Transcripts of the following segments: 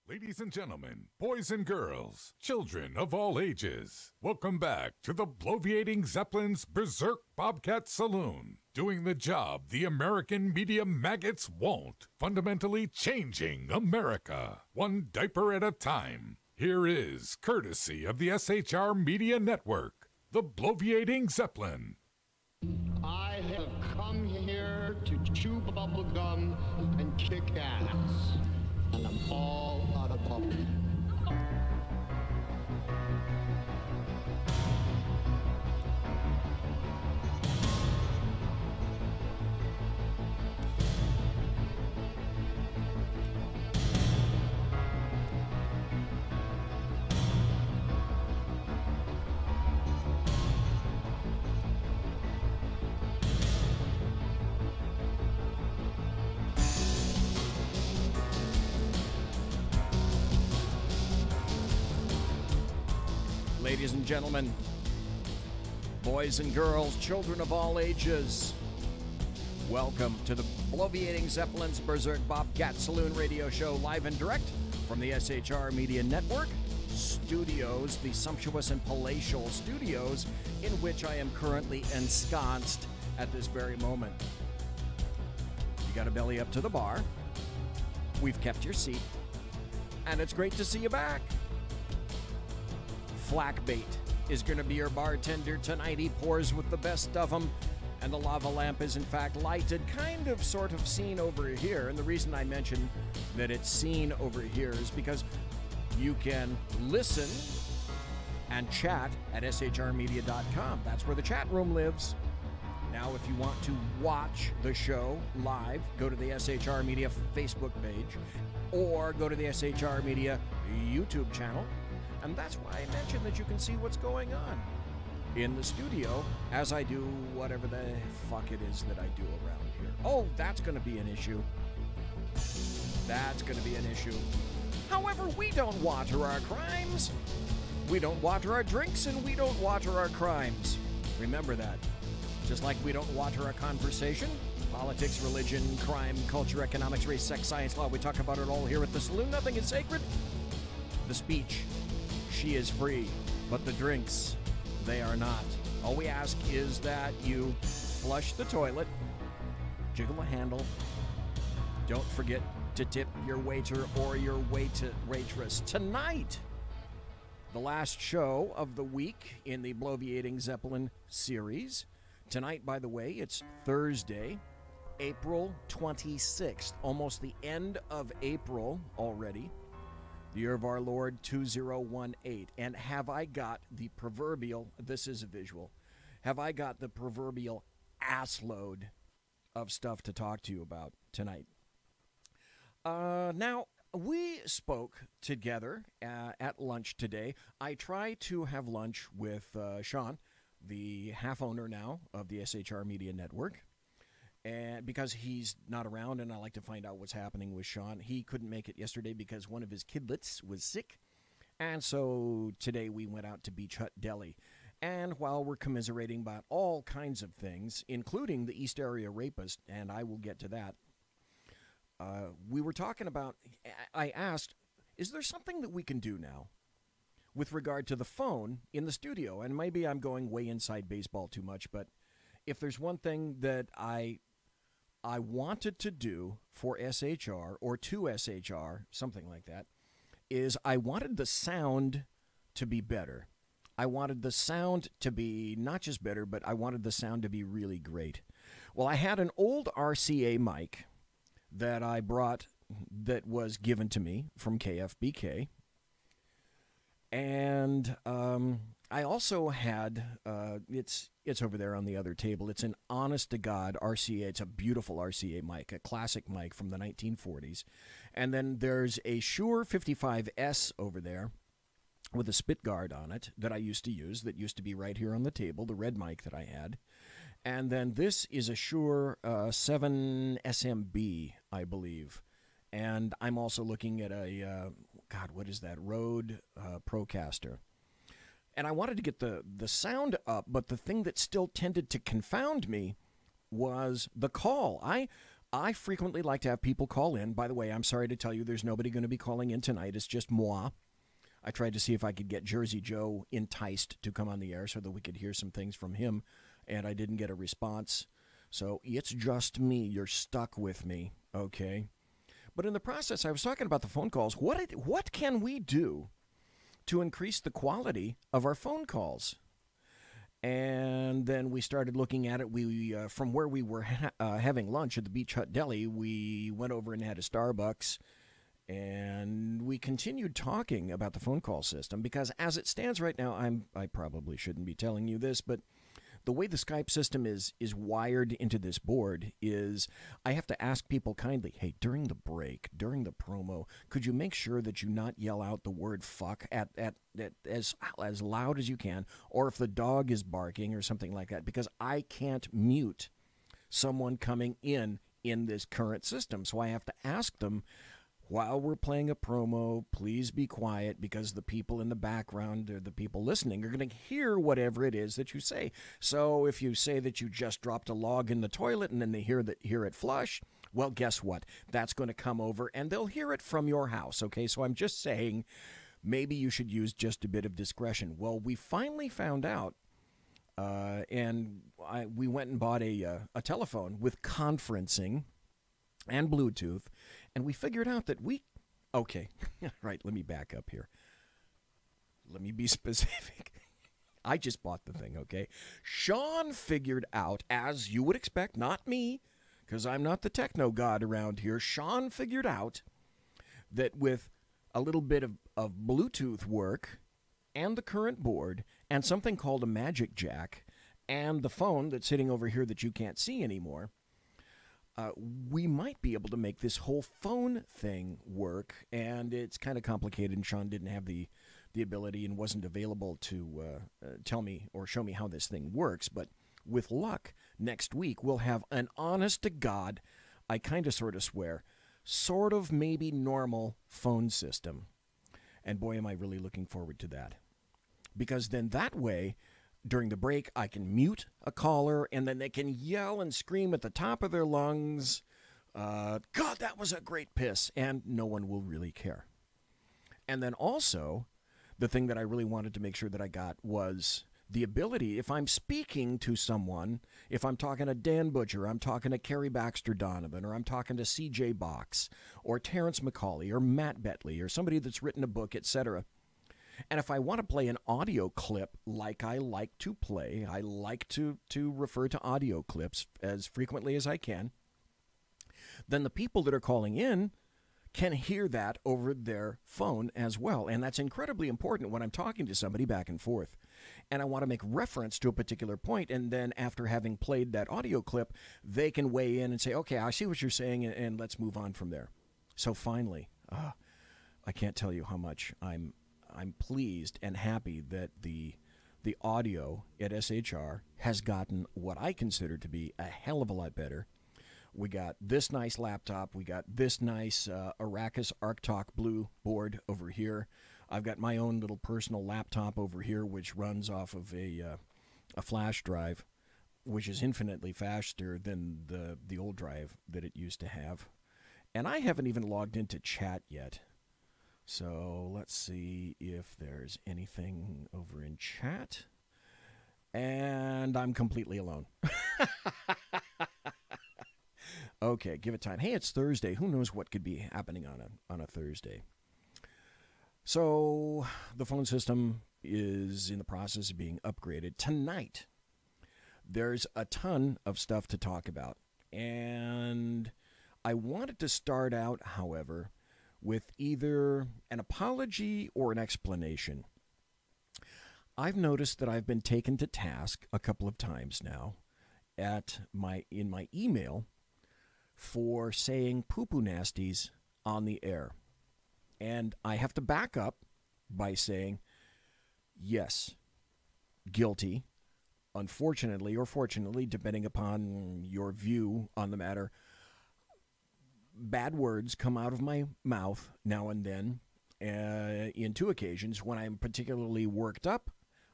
Ladies and gentlemen, boys and girls, children of all ages, welcome back to the Bloviating Zeppelin's Berserk Bobcat Saloon. Doing the job the American media maggots won't, fundamentally changing America, one diaper at a time. Here is, courtesy of the SHR Media Network, the Bloviating Zeppelin. I have come here to chew bubble gum and kick ass. And I'm all out of bubble. Ladies and gentlemen, boys and girls, children of all ages, welcome to the Bloviating Zeppelin's Berserk Bobcat Saloon radio show, live and direct from the SHR Media Network studios, the sumptuous and palatial studios in which I am currently ensconced at this very moment. You got to belly up to the bar. We've kept your seat, and it's great to see you back. Flackbait is going to be your bartender tonight. He pours with the best of them, and the lava lamp is in fact lighted, kind of sort of seen over here. And the reason I mention that it's seen over here is because you can listen and chat at shrmedia.com. That's where the chat room lives. Now, if you want to watch the show live, go to the SHR Media Facebook page or go to the SHR Media YouTube channel. And that's why I mentioned that you can see what's going on in the studio as I do whatever the fuck it is that I do around here. Oh, that's going to be an issue. That's going to be an issue. However, we don't water our crimes. We don't water our drinks, and we don't water our crimes. Remember that. Just like we don't water our conversation. Politics, religion, crime, culture, economics, race, sex, science, law. We talk about it all here at the Saloon. Nothing is sacred. The speech, she is free, but the drinks, they are not. All we ask is that you flush the toilet, jiggle the handle, don't forget to tip your waiter or your waitress. Tonight, the last show of the week in the Bloviating Zeppelin series. Tonight, by the way, it's Thursday, April 26th, almost the end of April already. The year of our Lord 2018. And have I got the proverbial, this is a visual, have I got the proverbial ass load of stuff to talk to you about tonight? Now, we spoke together at lunch today. I try to have lunch with Sean, the half owner now of the SHR Media Network. And because he's not around, and I like to find out what's happening with Sean. He couldn't make it yesterday because one of his kidlets was sick. And so today we went out to Beach Hut Deli. And while we're commiserating about all kinds of things, including the East Area Rapist, and I will get to that, we were talking about, I asked, is there something that we can do now with regard to the phone in the studio? And maybe I'm going way inside baseball too much, but if there's one thing that I wanted to do for SHR or to SHR, something like that, is I wanted the sound to be better. I wanted the sound to be not just better, but I wanted the sound to be really great. Well, I had an old RCA mic that I brought that was given to me from KFBK. And I also had, it's over there on the other table. It's an honest-to-God RCA. It's a beautiful RCA mic, a classic mic from the 1940s. And then there's a Shure 55S over there with a spit guard on it that I used to use, that used to be right here on the table, the red mic that I had. And then this is a Shure 7 SMB, I believe. And I'm also looking at a, God, what is that? Rode Procaster. And I wanted to get the sound up, but the thing that still tended to confound me was the call. I frequently like to have people call in. By the way, I'm sorry to tell you there's nobody going to be calling in tonight. It's just moi. I tried to see if I could get Jersey Joe enticed to come on the air so that we could hear some things from him, and I didn't get a response. So it's just me. You're stuck with me, okay? But in the process, I was talking about the phone calls. What can we do to increase the quality of our phone calls? And then we started looking at it. We from where we were having lunch at the Beach Hut Deli, we went over and had a Starbucks, and we continued talking about the phone call system because as it stands right now, I probably shouldn't be telling you this, but the way the Skype system is wired into this board is I have to ask people kindly, hey, during the break, during the promo, could you make sure that you not yell out the word fuck at as loud as you can, or if the dog is barking or something like that, because I can't mute someone coming in this current system. So I have to ask them, while we're playing a promo, please be quiet, because the people in the background or the people listening are going to hear whatever it is that you say. So if you say that you just dropped a log in the toilet and then they hear it flush, well, guess what? That's going to come over and they'll hear it from your house, okay? So I'm just saying maybe you should use just a bit of discretion. Well, we finally found out, and we went and bought a telephone with conferencing and Bluetooth, and we figured out that okay, right, let me back up here. Let me be specific. I just bought the thing, okay? Sean figured out, as you would expect, not me, because I'm not the techno god around here. Sean figured out that with a little bit of Bluetooth work and the current board and something called a magic jack and the phone that's sitting over here that you can't see anymore, we might be able to make this whole phone thing work, and it's kind of complicated, and Sean didn't have the ability and wasn't available to tell me or show me how this thing works, but with luck, next week we'll have an honest-to-God, I kind of sort of swear, sort of maybe normal phone system. And boy, am I really looking forward to that. Because then that way, during the break, I can mute a caller, and then they can yell and scream at the top of their lungs, God, that was a great piss, and no one will really care. And then also, the thing that I really wanted to make sure that I got was the ability, if I'm speaking to someone, if I'm talking to Dan Butcher, I'm talking to Carrie Baxter Donovan, or I'm talking to CJ Box, or Terrence McCauley, or Matt Betley, or somebody that's written a book, etc., and if I want to play an audio clip like I like to play, I like to refer to audio clips as frequently as I can, then the people that are calling in can hear that over their phone as well. And that's incredibly important when I'm talking to somebody back and forth. And I want to make reference to a particular point, and then after having played that audio clip, they can weigh in and say, okay, I see what you're saying, and let's move on from there. So finally, I can't tell you how much I'm pleased and happy that the audio at SHR has gotten what I consider to be a hell of a lot better. We got this nice laptop. We got this nice Arrakis ArcTalk Blue board over here. I've got my own little personal laptop over here, which runs off of a flash drive, which is infinitely faster than the old drive that it used to have. And I haven't even logged into chat yet. So let's see if there's anything over in chat. And I'm completely alone. Okay, give it time. Hey, it's Thursday. Who knows what could be happening on a Thursday? So the phone system is in the process of being upgraded. Tonight, there's a ton of stuff to talk about. And I wanted to start out, however, with either an apology or an explanation. I've noticed that I've been taken to task a couple of times now in my email for saying poo-poo nasties on the air. And I have to back up by saying, yes, guilty. Unfortunately, or fortunately, depending upon your view on the matter, bad words come out of my mouth now and then, in two occasions, when I'm particularly worked up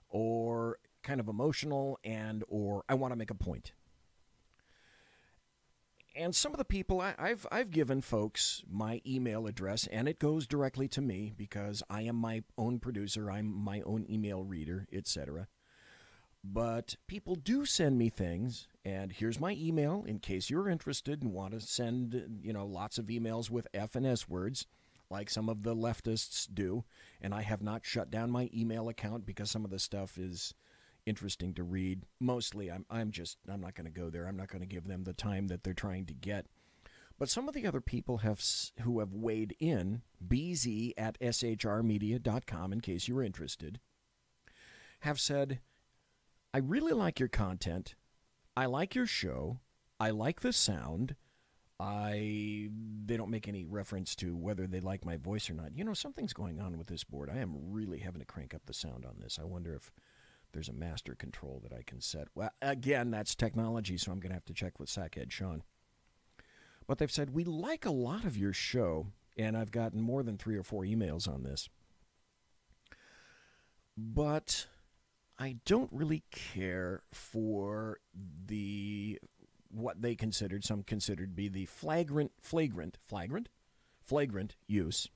or kind of emotional or I want to make a point. And some of the people, I've given folks my email address, and it goes directly to me because I am my own producer, I'm my own email reader, etc. But people do send me things, and here's my email in case you're interested and want to send, lots of emails with F and S words, like some of the leftists do. And I have not shut down my email account because some of the stuff is interesting to read. Mostly, I'm not going to go there. I'm not going to give them the time that they're trying to get. But some of the other people who have weighed in, bz@shrmedia.com, in case you were interested, have said, I really like your content. I like your show. I like the sound. They don't make any reference to whether they like my voice or not. Something's going on with this board. I am really having to crank up the sound on this. I wonder if there's a master control that I can set. Well, again, that's technology, so I'm going to have to check with Sackhead Sean. But they've said, we like a lot of your show, and I've gotten more than 3 or 4 emails on this. But I don't really care for what they considered, some considered to be the flagrant use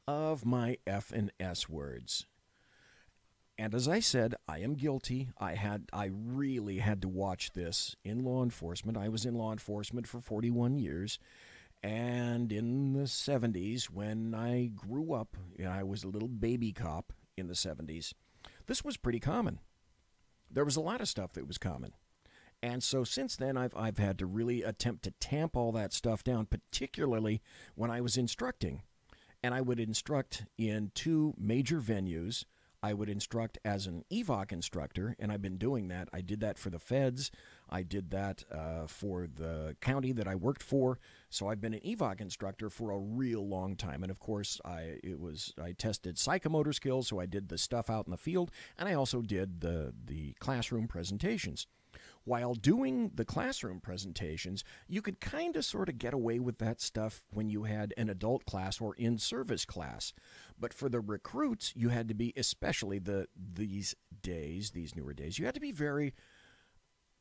of my F and S words. And as I said, I am guilty. I really had to watch this in law enforcement. I was in law enforcement for 41 years. And in the 70s, when I grew up, I was a little baby cop in the 70s, this was pretty common. There was a lot of stuff that was common. And so since then, I've had to really attempt to tamp all that stuff down, particularly when I was instructing. And I would instruct in 2 major venues. I would instruct as an EVOC instructor, and I've been doing that. I did that for the feds. I did that for the county that I worked for. So I've been an EVOC instructor for a real long time. And of course, I tested psychomotor skills, so I did the stuff out in the field, and I also did the classroom presentations. While doing the classroom presentations, you could kind of sort of get away with that stuff when you had an adult class or in-service class. But for the recruits, you had to be, especially these newer days, you had to be very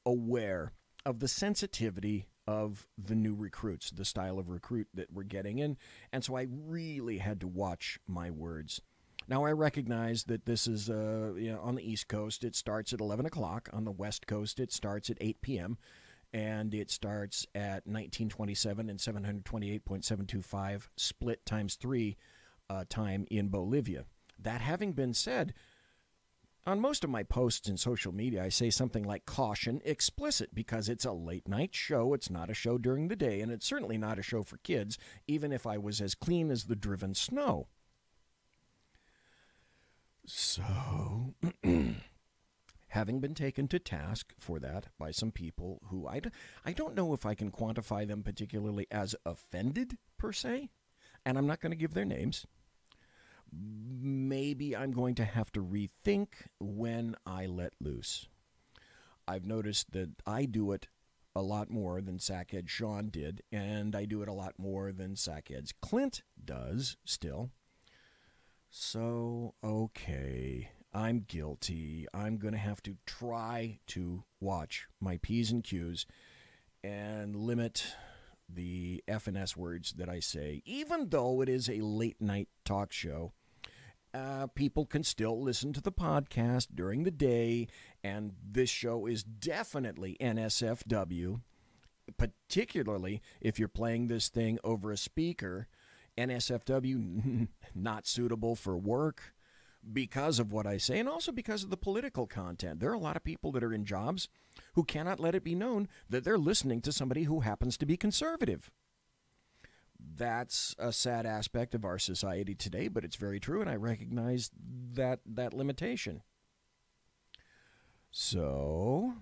aware of the sensitivity of the new recruits, the style of recruit that we're getting in. And so I really had to watch my words. Now, I recognize that this is, on the East Coast, it starts at 11 o'clock. On the West Coast, it starts at 8 p.m., and it starts at 1927 and 728.725 split times 3 time in Bolivia. That having been said, on most of my posts in social media, I say something like caution explicit because it's a late-night show. It's not a show during the day, and it's certainly not a show for kids, even if I was as clean as the driven snow. So, having been taken to task for that by some people who I don't know if I can quantify them particularly as offended, per se, and I'm not going to give their names. Maybe I'm going to have to rethink when I let loose. I've noticed that I do it a lot more than Sackhead Sean did, and I do it a lot more than Sackhead's Clint does still. So, okay, I'm guilty. I'm going to have to try to watch my P's and Q's and limit the F and S words that I say. Even though it is a late-night talk show, people can still listen to the podcast during the day, and this show is definitely NSFW, particularly if you're playing this thing over a speaker. NSFW, not suitable for work because of what I say, and also because of the political content. There are a lot of people that are in jobs who cannot let it be known that they're listening to somebody who happens to be conservative. That's a sad aspect of our society today, but it's very true, and I recognize that limitation. So,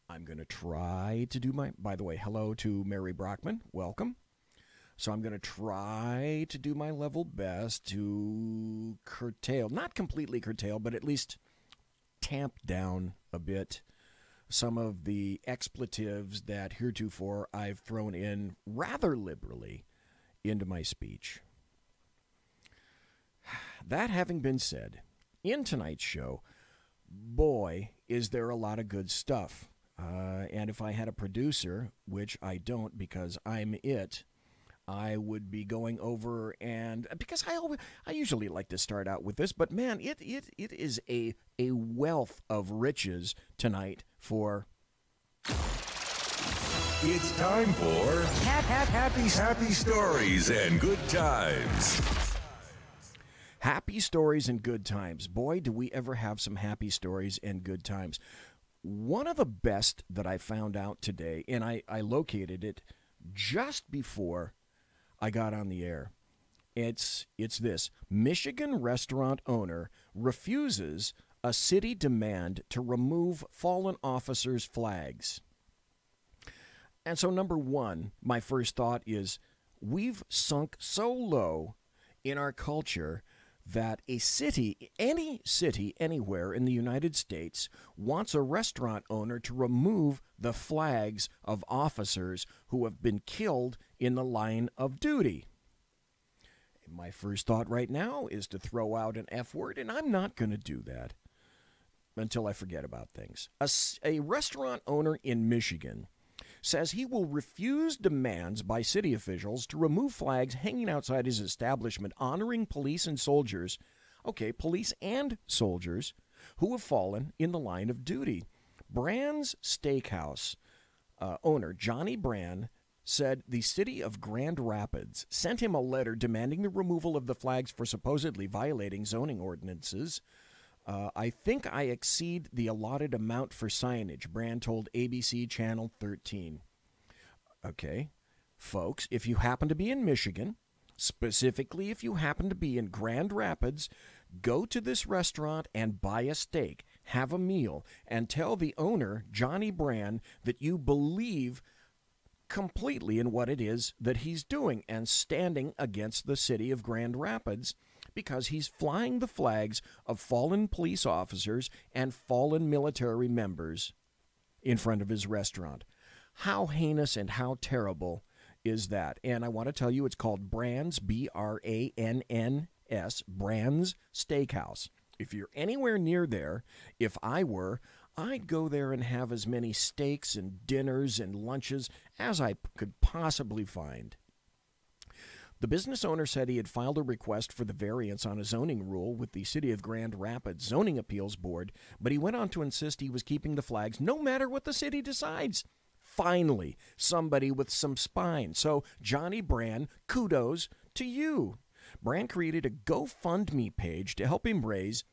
I'm going to try to do by the way, hello to Mary Brockman. Welcome. So I'm going to try to do my level best to curtail, not completely curtail, but at least tamp down a bit some of the expletives that heretofore I've thrown in rather liberally into my speech. That having been said, in tonight's show, boy, is there a lot of good stuff. And if I had a producer, which I don't because I'm it, I would be going over and because I usually like to start out with this, but man, it is a wealth of riches tonight for. It's time for happy stories and good times. Happy stories and good times. Boy, do we ever have some happy stories and good times. One of the best that I found out today, and I located it just before I got on the air. It's this. Michigan restaurant owner refuses a city demand to remove fallen officers' flags. And so, number one, my first thought is we've sunk so low in our culture that a city, any city anywhere in the United States, wants a restaurant owner to remove the flags of officers who have been killed in the line of duty. My first thought right now is to throw out an F word, and I'm not going to do that until I forget about things. A restaurant owner in Michigan says he will refuse demands by city officials to remove flags hanging outside his establishment honoring police and soldiers, police and soldiers, who have fallen in the line of duty. Brand's Steakhouse owner Johnny Brand said the city of Grand Rapids sent him a letter demanding the removal of the flags for supposedly violating zoning ordinances. I think I exceed the allotted amount for signage, Brand told ABC Channel 13. Okay, folks, if you happen to be in Michigan, specifically if you happen to be in Grand Rapids, go to this restaurant and buy a steak, have a meal, and tell the owner, Johnny Brand, that you believe completely in what it is that he's doing and standing against the city of Grand Rapids, because he's flying the flags of fallen police officers and fallen military members in front of his restaurant. How heinous and how terrible is that? And I want to tell you, it's called Brand's, Branns, Brand's Steakhouse. If you're anywhere near there, if I were, I'd go there and have as many steaks and dinners and lunches as I could possibly find. The business owner said he had filed a request for the variance on a zoning rule with the City of Grand Rapids Zoning Appeals Board, but he went on to insist he was keeping the flags no matter what the city decides. Finally, somebody with some spine. So, Johnny Brand, kudos to you. Brand created a GoFundMe page to help him raise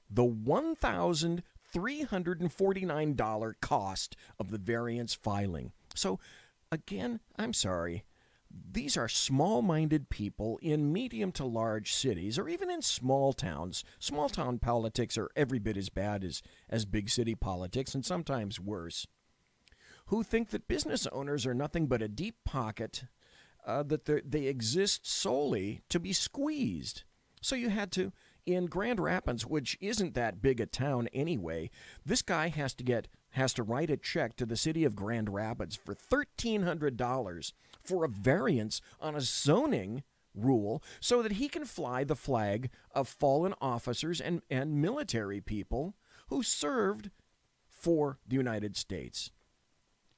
the $1,349 cost of the variance filing. So, again, I'm sorry. These are small-minded people in medium to large cities, or even in small towns. Small-town politics are every bit as bad as big city politics, and sometimes worse, who think that business owners are nothing but a deep pocket, that they exist solely to be squeezed. So you had to, in Grand Rapids, which isn't that big a town anyway, this guy has to write a check to the city of Grand Rapids for $1,300 for a variance on a zoning rule so that he can fly the flag of fallen officers and military people who served for the United States.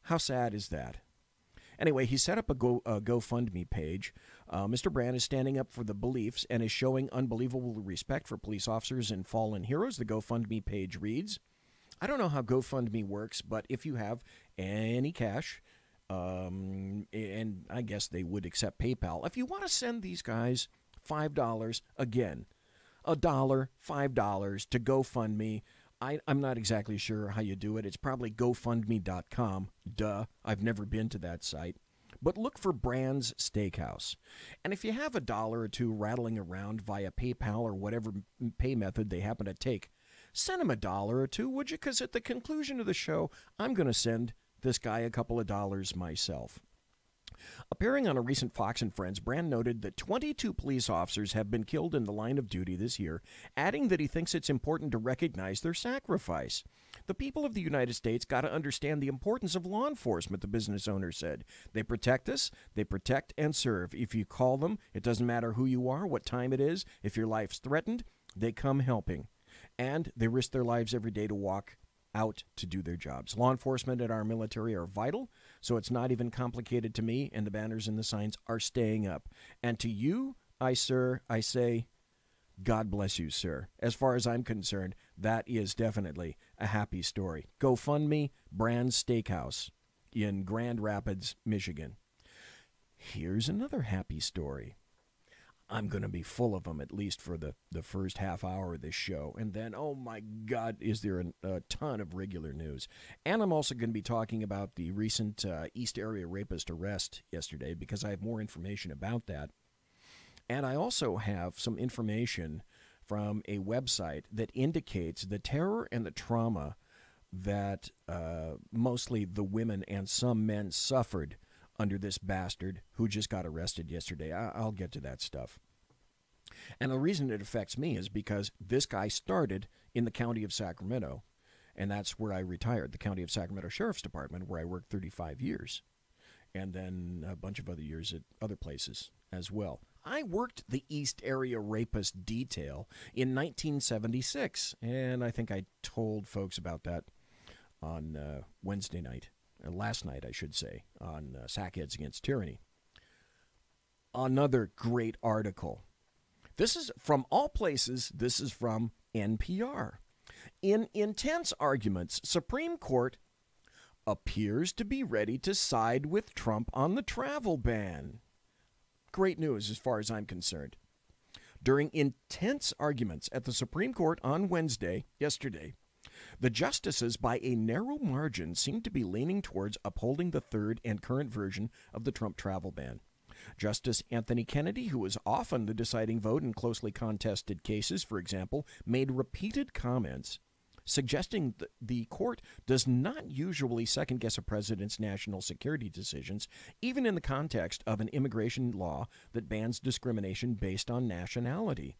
How sad is that? Anyway, he set up a GoFundMe page. Mr. Brand is standing up for the beliefs and is showing unbelievable respect for police officers and fallen heroes. The GoFundMe page reads, I don't know how GoFundMe works, but if you have any cash, and I guess they would accept PayPal, if you want to send these guys $5, again, $1, $5 to GoFundMe, I'm not exactly sure how you do it. It's probably GoFundMe.com. Duh, I've never been to that site. But look for Brand's Steakhouse. And if you have $1 or $2 rattling around via PayPal or whatever pay method they happen to take, send him $1 or $2, would you? Because at the conclusion of the show, I'm going to send this guy a couple of dollars myself. Appearing on a recent Fox and Friends, Brand noted that 22 police officers have been killed in the line of duty this year, adding that he thinks it's important to recognize their sacrifice. The people of the United States got to understand the importance of law enforcement, the business owner said. They protect us, they protect and serve. If you call them, it doesn't matter who you are, what time it is, if your life's threatened, they come helping. And they risk their lives every day to walk out to do their jobs. Law enforcement and our military are vital, so it's not even complicated to me, and the banners and the signs are staying up. And to you, I say, God bless you, sir. As far as I'm concerned, that is definitely a happy story. GoFundMe, Brand's Steakhouse in Grand Rapids, Michigan. Here's another happy story. I'm going to be full of them, at least for the first half hour of this show. And then, oh my God, is there a ton of regular news. And I'm also going to be talking about the recent East Area rapist arrest yesterday, because I have more information about that. And I also have some information from a website that indicates the terror and the trauma that mostly the women and some men suffered under this bastard who just got arrested yesterday. I'll get to that stuff. And the reason it affects me is because this guy started in the county of Sacramento, and that's where I retired, the County of Sacramento Sheriff's Department, where I worked 35 years, and then a bunch of other years at other places as well. I worked the East Area Rapist Detail in 1976, and I think I told folks about that on Wednesday night. Last night, I should say, on Sackheads Against Tyranny. Another great article. This is from all places. This is from NPR. In intense arguments, Supreme Court appears to be ready to side with Trump on the travel ban. Great news as far as I'm concerned. During intense arguments at the Supreme Court on yesterday, the justices, by a narrow margin, seem to be leaning towards upholding the third and current version of the Trump travel ban. Justice Anthony Kennedy, who is often the deciding vote in closely contested cases, for example, made repeated comments suggesting that the court does not usually second-guess a president's national security decisions, even in the context of an immigration law that bans discrimination based on nationality.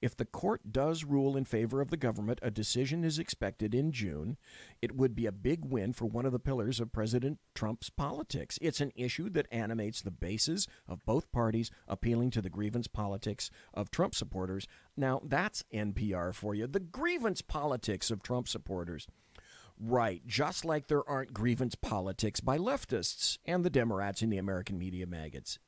If the court does rule in favor of the government, a decision is expected in June. It would be a big win for one of the pillars of President Trump's politics. It's an issue that animates the bases of both parties, appealing to the grievance politics of Trump supporters. Now, that's NPR for you. The grievance politics of Trump supporters. Right, just like there aren't grievance politics by leftists and the Democrats in the American media maggots.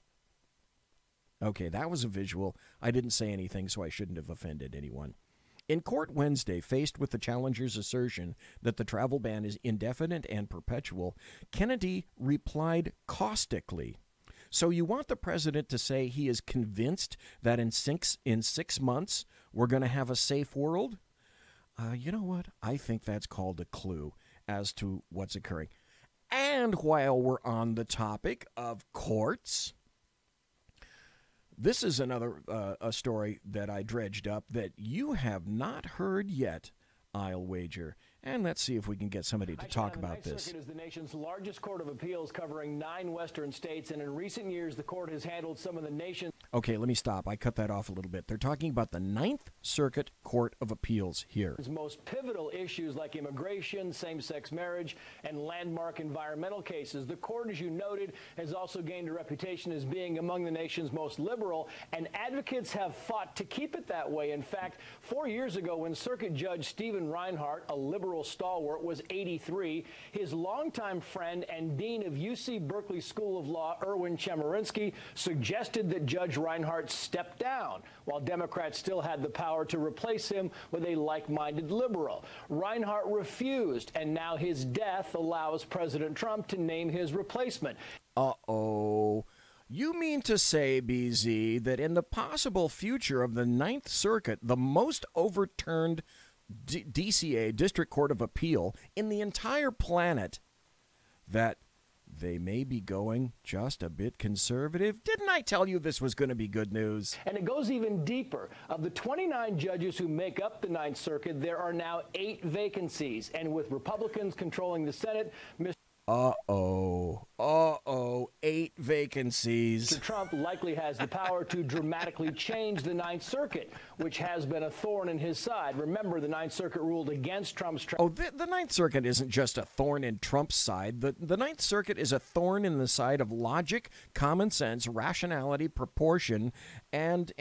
Okay, that was a visual. I didn't say anything, so I shouldn't have offended anyone. In court Wednesday, faced with the challenger's assertion that the travel ban is indefinite and perpetual, Kennedy replied caustically. So you want the president to say he is convinced that in 6 months we're going to have a safe world? You know what? I think that's called a clue as to what's occurring. And while we're on the topic of courts, this is another a story that I dredged up that you have not heard yet, I'll wager. And let's see if we can get somebody to talk about this. The Ninth Circuit is the nation's largest court of appeals, covering 9 western states, and in recent years, the court has handled some of the nation's... Okay, let me stop. I cut that off a little bit. They're talking about the Ninth Circuit Court of Appeals here. Most pivotal issues like immigration, same-sex marriage, and landmark environmental cases. The court, as you noted, has also gained a reputation as being among the nation's most liberal, and advocates have fought to keep it that way. In fact, 4 years ago, when Circuit Judge Stephen Reinhart, a liberal stalwart, was 83, his longtime friend and dean of UC Berkeley School of Law, Erwin Chemerinsky, suggested that Judge Reinhart step down, while Democrats still had the power to replace him with a like-minded liberal. Reinhart refused, and now his death allows President Trump to name his replacement. Uh-oh. You mean to say, BZ, that in the possible future of the Ninth Circuit, the most overturned DCA, District Court of Appeal, in the entire planet, that they may be going just a bit conservative? Didn't I tell you this was going to be good news? And it goes even deeper. Of the 29 judges who make up the Ninth Circuit, there are now 8 vacancies. And with Republicans controlling the Senate, Mr. 8 vacancies. Mr. Trump likely has the power to dramatically change the Ninth Circuit, which has been a thorn in his side. Remember, the Ninth Circuit ruled against Trump's... The Ninth Circuit isn't just a thorn in Trump's side. The Ninth Circuit is a thorn in the side of logic, common sense, rationality, proportion, and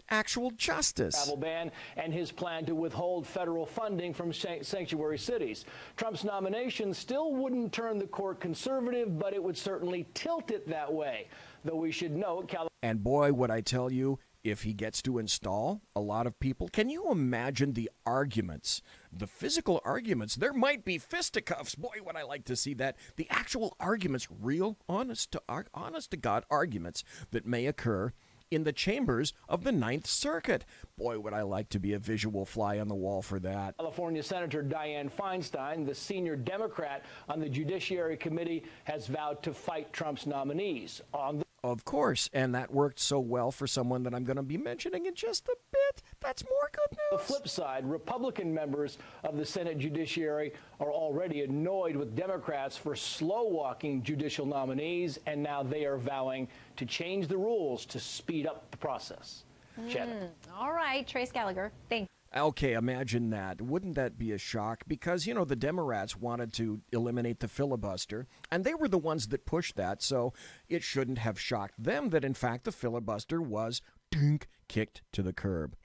actual justice. Travel ban and his plan to withhold federal funding from sanctuary cities. Trump's nomination still wouldn't turn the court conservative, but it would certainly tilt it that way. Though we should note, and boy, would I tell you, if he gets to install a lot of people, can you imagine the arguments, the physical arguments? There might be fisticuffs. Boy, would I like to see that. The actual arguments, real, honest to God arguments that may occur in the chambers of the Ninth Circuit. Boy, would I like to be a visual fly on the wall for that. California Senator Dianne Feinstein, the senior Democrat on the Judiciary Committee, has vowed to fight Trump's nominees. Of course, and that worked so well for someone that I'm going to be mentioning in just a bit. That's more good news. On the flip side, Republican members of the Senate Judiciary are already annoyed with Democrats for slow-walking judicial nominees, and now they are vowing to change the rules to speed up the process. All right, Trace Gallagher, thanks. Okay, imagine that. Wouldn't that be a shock? Because, you know, the Democrats wanted to eliminate the filibuster, and they were the ones that pushed that, so it shouldn't have shocked them that, in fact, the filibuster was kicked to the curb.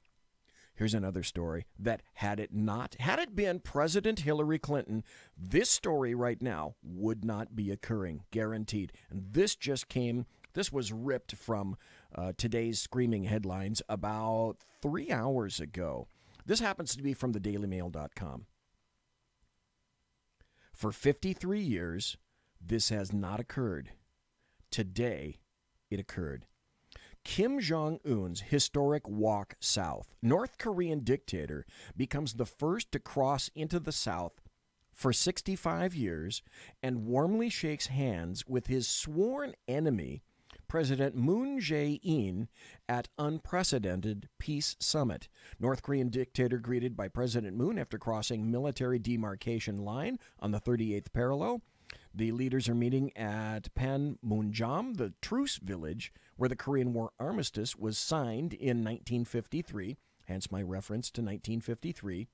Here's another story that had it been President Hillary Clinton, this story right now would not be occurring, guaranteed. And this was ripped from today's screaming headlines about 3 hours ago. This happens to be from thedailymail.com. For 53 years, this has not occurred. Today, it occurred. Kim Jong-un's historic walk south, North Korean dictator, becomes the first to cross into the South for 65 years and warmly shakes hands with his sworn enemy, President Moon Jae-in, at unprecedented peace summit. North Korean dictator greeted by President Moon after crossing military demarcation line on the 38th parallel. The leaders are meeting at Panmunjom, the truce village where the Korean War armistice was signed in 1953, hence my reference to 1953.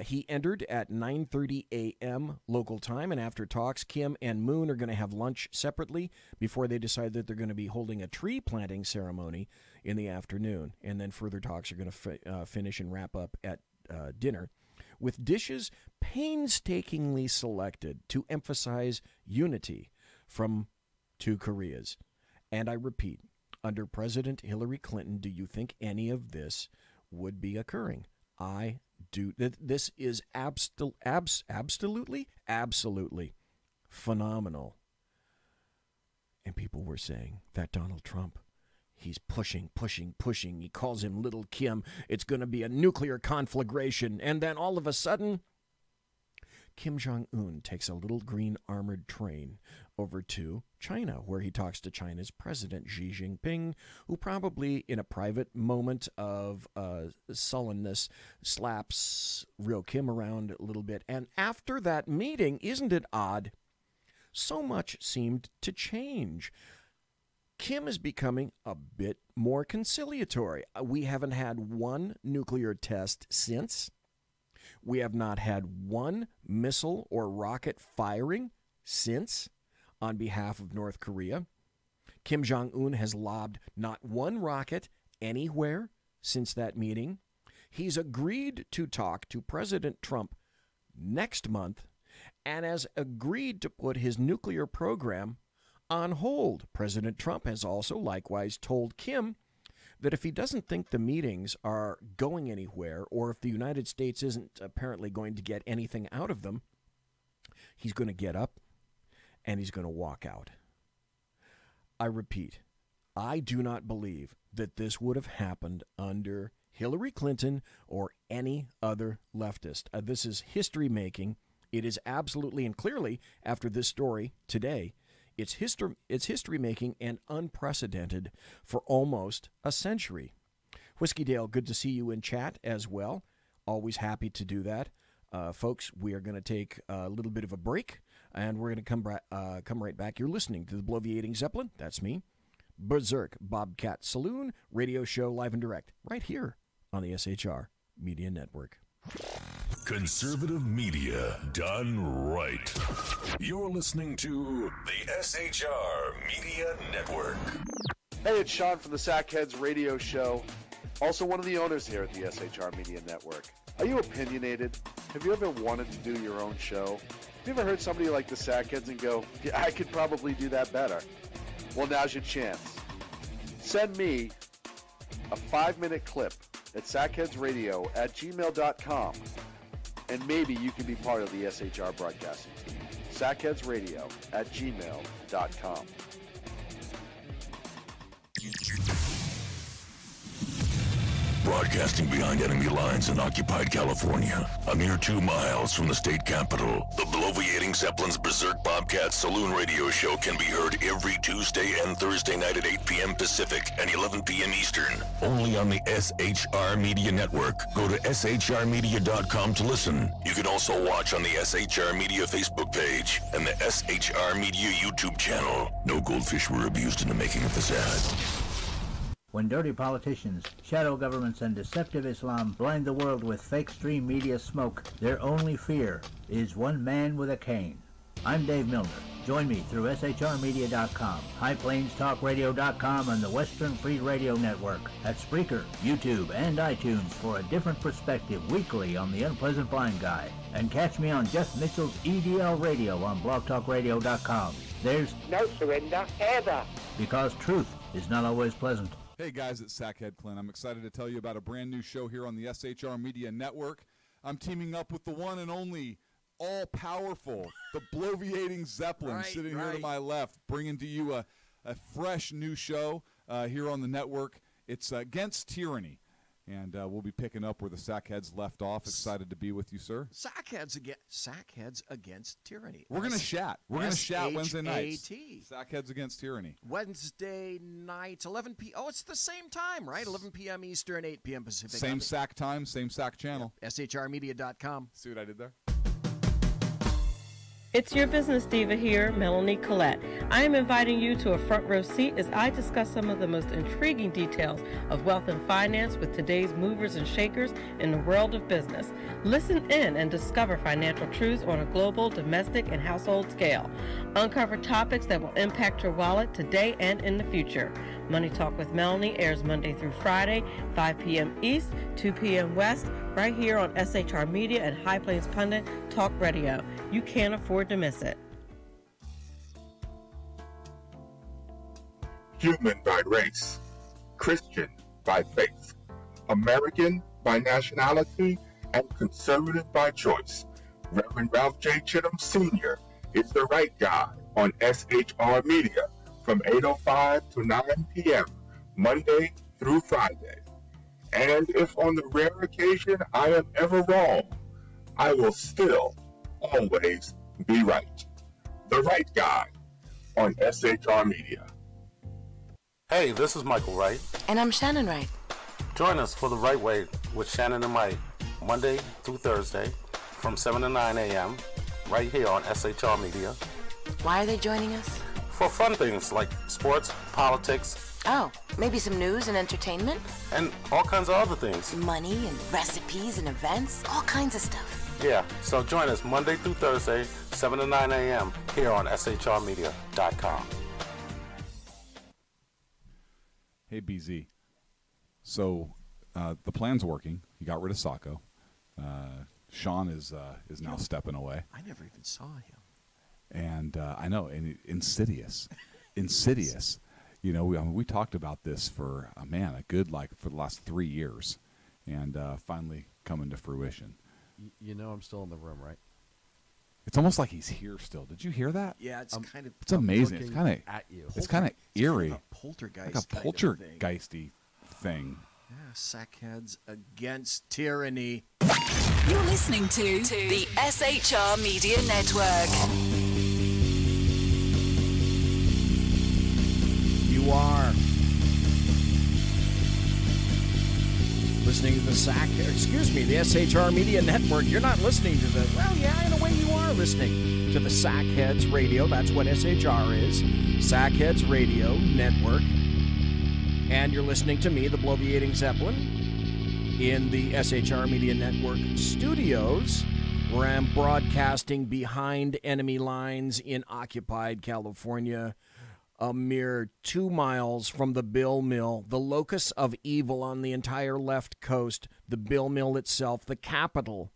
He entered at 9:30 a.m. local time, and after talks, Kim and Moon are going to have lunch separately before they decide that they're going to be holding a tree planting ceremony in the afternoon. And then further talks are going to finish and wrap up at dinner, with dishes painstakingly selected to emphasize unity from two Koreas. And I repeat, under President Hillary Clinton, do you think any of this would be occurring? I do. This is absolutely phenomenal. And people were saying that Donald Trump, he's pushing. He calls him Little Kim. It's going to be a nuclear conflagration. And then all of a sudden, Kim Jong-un takes a little green armored train over to China, where he talks to China's President Xi Jinping, who probably, in a private moment of sullenness, slaps real Kim around a little bit. And after that meeting, isn't it odd? So much seemed to change. Kim is becoming a bit more conciliatory. We haven't had one nuclear test since. We have not had one missile or rocket firing since on behalf of North Korea. Kim Jong-un has lobbed not one rocket anywhere since that meeting. He's agreed to talk to President Trump next month and has agreed to put his nuclear program on hold. President Trump has also likewise told Kim that if he doesn't think the meetings are going anywhere, or if the United States isn't apparently going to get anything out of them, he's going to get up and he's going to walk out. I repeat, I do not believe that this would have happened under Hillary Clinton or any other leftist. This is history making. It is absolutely and clearly, after this story today, it's history making and unprecedented for almost a century. Whiskey Dale, good to see you in chat as well. Always happy to do that. Folks, we are going to take a little bit of a break, and we're going to come right back. You're listening to the Bloviating Zeppelin. That's me. Berserk, Bobcat Saloon, radio show live and direct, right here on the SHR Media Network. Conservative media done right. You're listening to the SHR Media Network. Hey, it's Sean from the Sackheads radio show. Also one of the owners here at the SHR Media Network. Are you opinionated? Have you ever wanted to do your own show? Have you ever heard somebody like the Sackheads and go, yeah, I could probably do that better? Well, now's your chance. Send me a 5-minute clip at sackheadsradio@gmail.com, and maybe you can be part of the SHR broadcasting team. sackheadsradio@gmail.com. Broadcasting behind enemy lines in occupied California, a mere 2 miles from the state capital, the bloviating Zeppelin's Berserk Bobcat Saloon radio show can be heard every Tuesday and Thursday night at 8 p.m. Pacific and 11 p.m. Eastern, only on the SHR Media Network. Go to shrmedia.com to listen. You can also watch on the SHR Media Facebook page and the SHR Media YouTube channel. No goldfish were abused in the making of this ad. When dirty politicians, shadow governments, and deceptive Islam blind the world with fake stream media smoke, their only fear is one man with a cane. I'm Dave Milner. Join me through shrmedia.com, highplanestalkradio.com, and the Western Free Radio Network at Spreaker, YouTube, and iTunes for a different perspective weekly on the Unpleasant Blind Guy. And catch me on Jeff Mitchell's EDL Radio on blogtalkradio.com. There's no surrender ever, because truth is not always pleasant. Hey guys, it's Sackhead Clint. I'm excited to tell you about a brand new show here on the SHR Media Network. I'm teaming up with the one and only all-powerful, the bloviating Zeppelin, sitting here to my left, bringing to you a fresh new show here on the network. It's Against Tyranny. And we'll be picking up where the Sackheads left off. Excited to be with you, sir. Sackheads Against Tyranny. We're going to chat. We're going to chat Wednesday nights. S-H-A-T. Sackheads Against Tyranny. Wednesday nights, 11 p.m. Oh, it's the same time, right? 11 p.m. Eastern, 8 p.m. Pacific. Same SAC time, same SAC channel. Yep. shrmedia.com. See what I did there? It's your business diva here, Melanie Collette. I am inviting you to a front row seat as I discuss some of the most intriguing details of wealth and finance with today's movers and shakers in the world of business. Listen in and discover financial truths on a global, domestic, and household scale. Uncover topics that will impact your wallet today and in the future. Money Talk with Melanie airs Monday through Friday, 5 p.m. East, 2 p.m. West, right here on SHR Media and High Plains Pundit Talk Radio. You can't afford to miss it. Human by race, Christian by faith, American by nationality, and conservative by choice. Reverend Ralph J. Chittum Sr. is the right guy on SHR Media from 8:05 to 9 p.m. Monday through Friday. And if on the rare occasion I am ever wrong, I will still always be right. The right guy on SHR Media. Hey, this is Michael Wright. And I'm Shannon Wright. Join us for The Right Way with Shannon and Mike, Monday through Thursday from 7 to 9 a.m. right here on SHR Media. Why are they joining us? For fun things like sports, politics. Oh, maybe some news and entertainment? And all kinds of other things. Money and recipes and events, all kinds of stuff. Yeah, so join us Monday through Thursday, 7 to 9 a.m. here on shrmedia.com. Hey, BZ. So the plan's working. You got rid of Sacco. Sean is now stepping away. I never even saw him. And I know, and insidious. You know, we talked about this for, a good, for the last 3 years. And finally coming to fruition. You know I'm still in the room, right? It's almost like he's here still. Did you hear that? Yeah, it's kind of... It's amazing. It's kind of at you. It's kind of eerie. Kind of a poltergeist. Like a poltergeisty thing. Yeah, Sackheads Against Tyranny. You're listening to the SHR Media Network. You are listening to the the SHR Media Network. You're not listening to the, well, yeah, in a way you are listening to the Sackheads Radio. That's what SHR is. Sackheads Radio Network. And you're listening to me, the bloviating Zeppelin, in the SHR Media Network studios, where I'm broadcasting behind enemy lines in occupied California. a mere 2 miles from the Bill Mill, the locus of evil on the entire left coast, the Bill Mill itself, the capital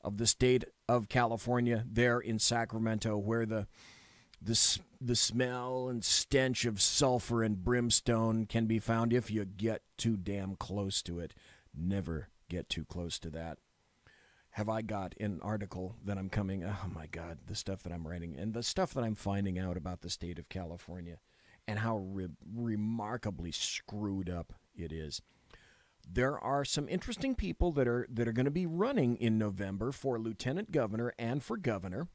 of the state of California, there in Sacramento, where the smell and stench of sulfur and brimstone can be found if you get too damn close to it. Never get too close to that. Have I got an article that I'm coming, oh my God, the stuff that I'm writing and the stuff that I'm finding out about the state of California and how remarkably screwed up it is. There are some interesting people that are going to be running in November for lieutenant governor and for governor.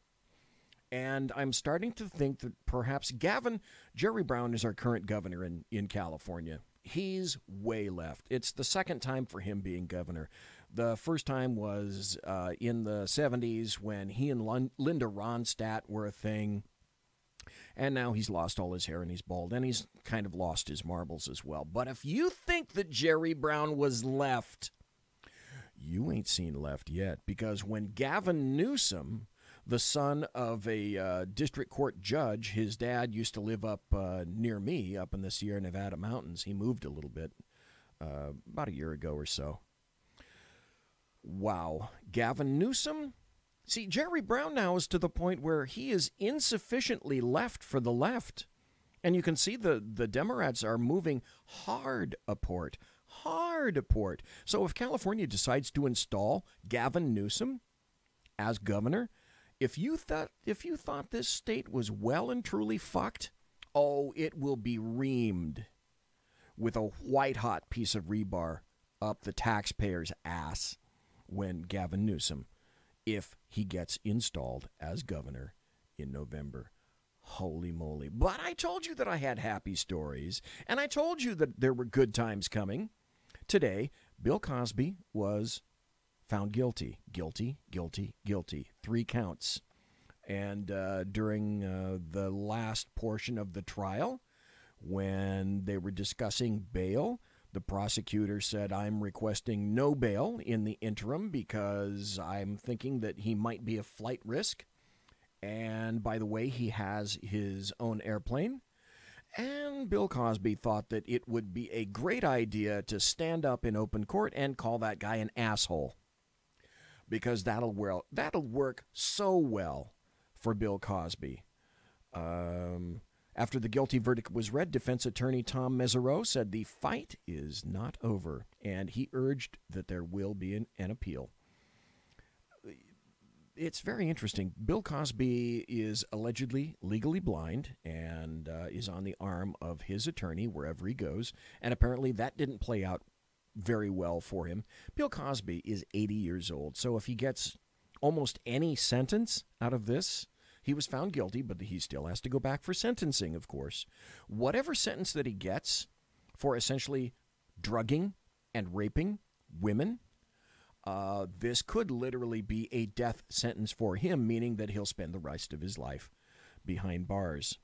And I'm starting to think that perhaps Jerry Brown is our current governor in California. He's way left. It's the second time for him being governor. The first time was in the 70s when he and Linda Ronstadt were a thing. And now he's lost all his hair and he's bald. And he's kind of lost his marbles as well. But if you think that Jerry Brown was left, you ain't seen left yet. Because when Gavin Newsom, the son of a district court judge, his dad used to live up near me, up in the Sierra Nevada mountains. He moved a little bit about a year ago or so. Wow. Gavin Newsom? See, Jerry Brown now is to the point where he is insufficiently left for the left. And you can see the Democrats are moving hard aport. Hard aport. So if California decides to install Gavin Newsom as governor, if you thought this state was well and truly fucked, oh, it will be reamed with a white-hot piece of rebar up the taxpayer's ass when Gavin Newsom, if he gets installed as governor in November. Holy moly. But I told you that I had happy stories, and I told you that there were good times coming. Today, Bill Cosby was found guilty. Guilty, guilty, guilty. 3 counts. And during the last portion of the trial, when they were discussing bail, the prosecutor said, I'm requesting no bail in the interim because I'm thinking that he might be a flight risk. And by the way, he has his own airplane. And Bill Cosby thought that it would be a great idea to stand up in open court and call that guy an asshole. Because that'll work so well for Bill Cosby. After the guilty verdict was read, defense attorney Tom Mesereau said the fight is not over, and he urged that there will be an appeal. It's very interesting. Bill Cosby is allegedly legally blind and is on the arm of his attorney wherever he goes, and apparently that didn't play out very well for him. Bill Cosby is 80 years old, so if he gets almost any sentence out of this, he was found guilty, but he still has to go back for sentencing, of course. Whatever sentence that he gets for essentially drugging and raping women, this could literally be a death sentence for him, meaning that he'll spend the rest of his life behind bars.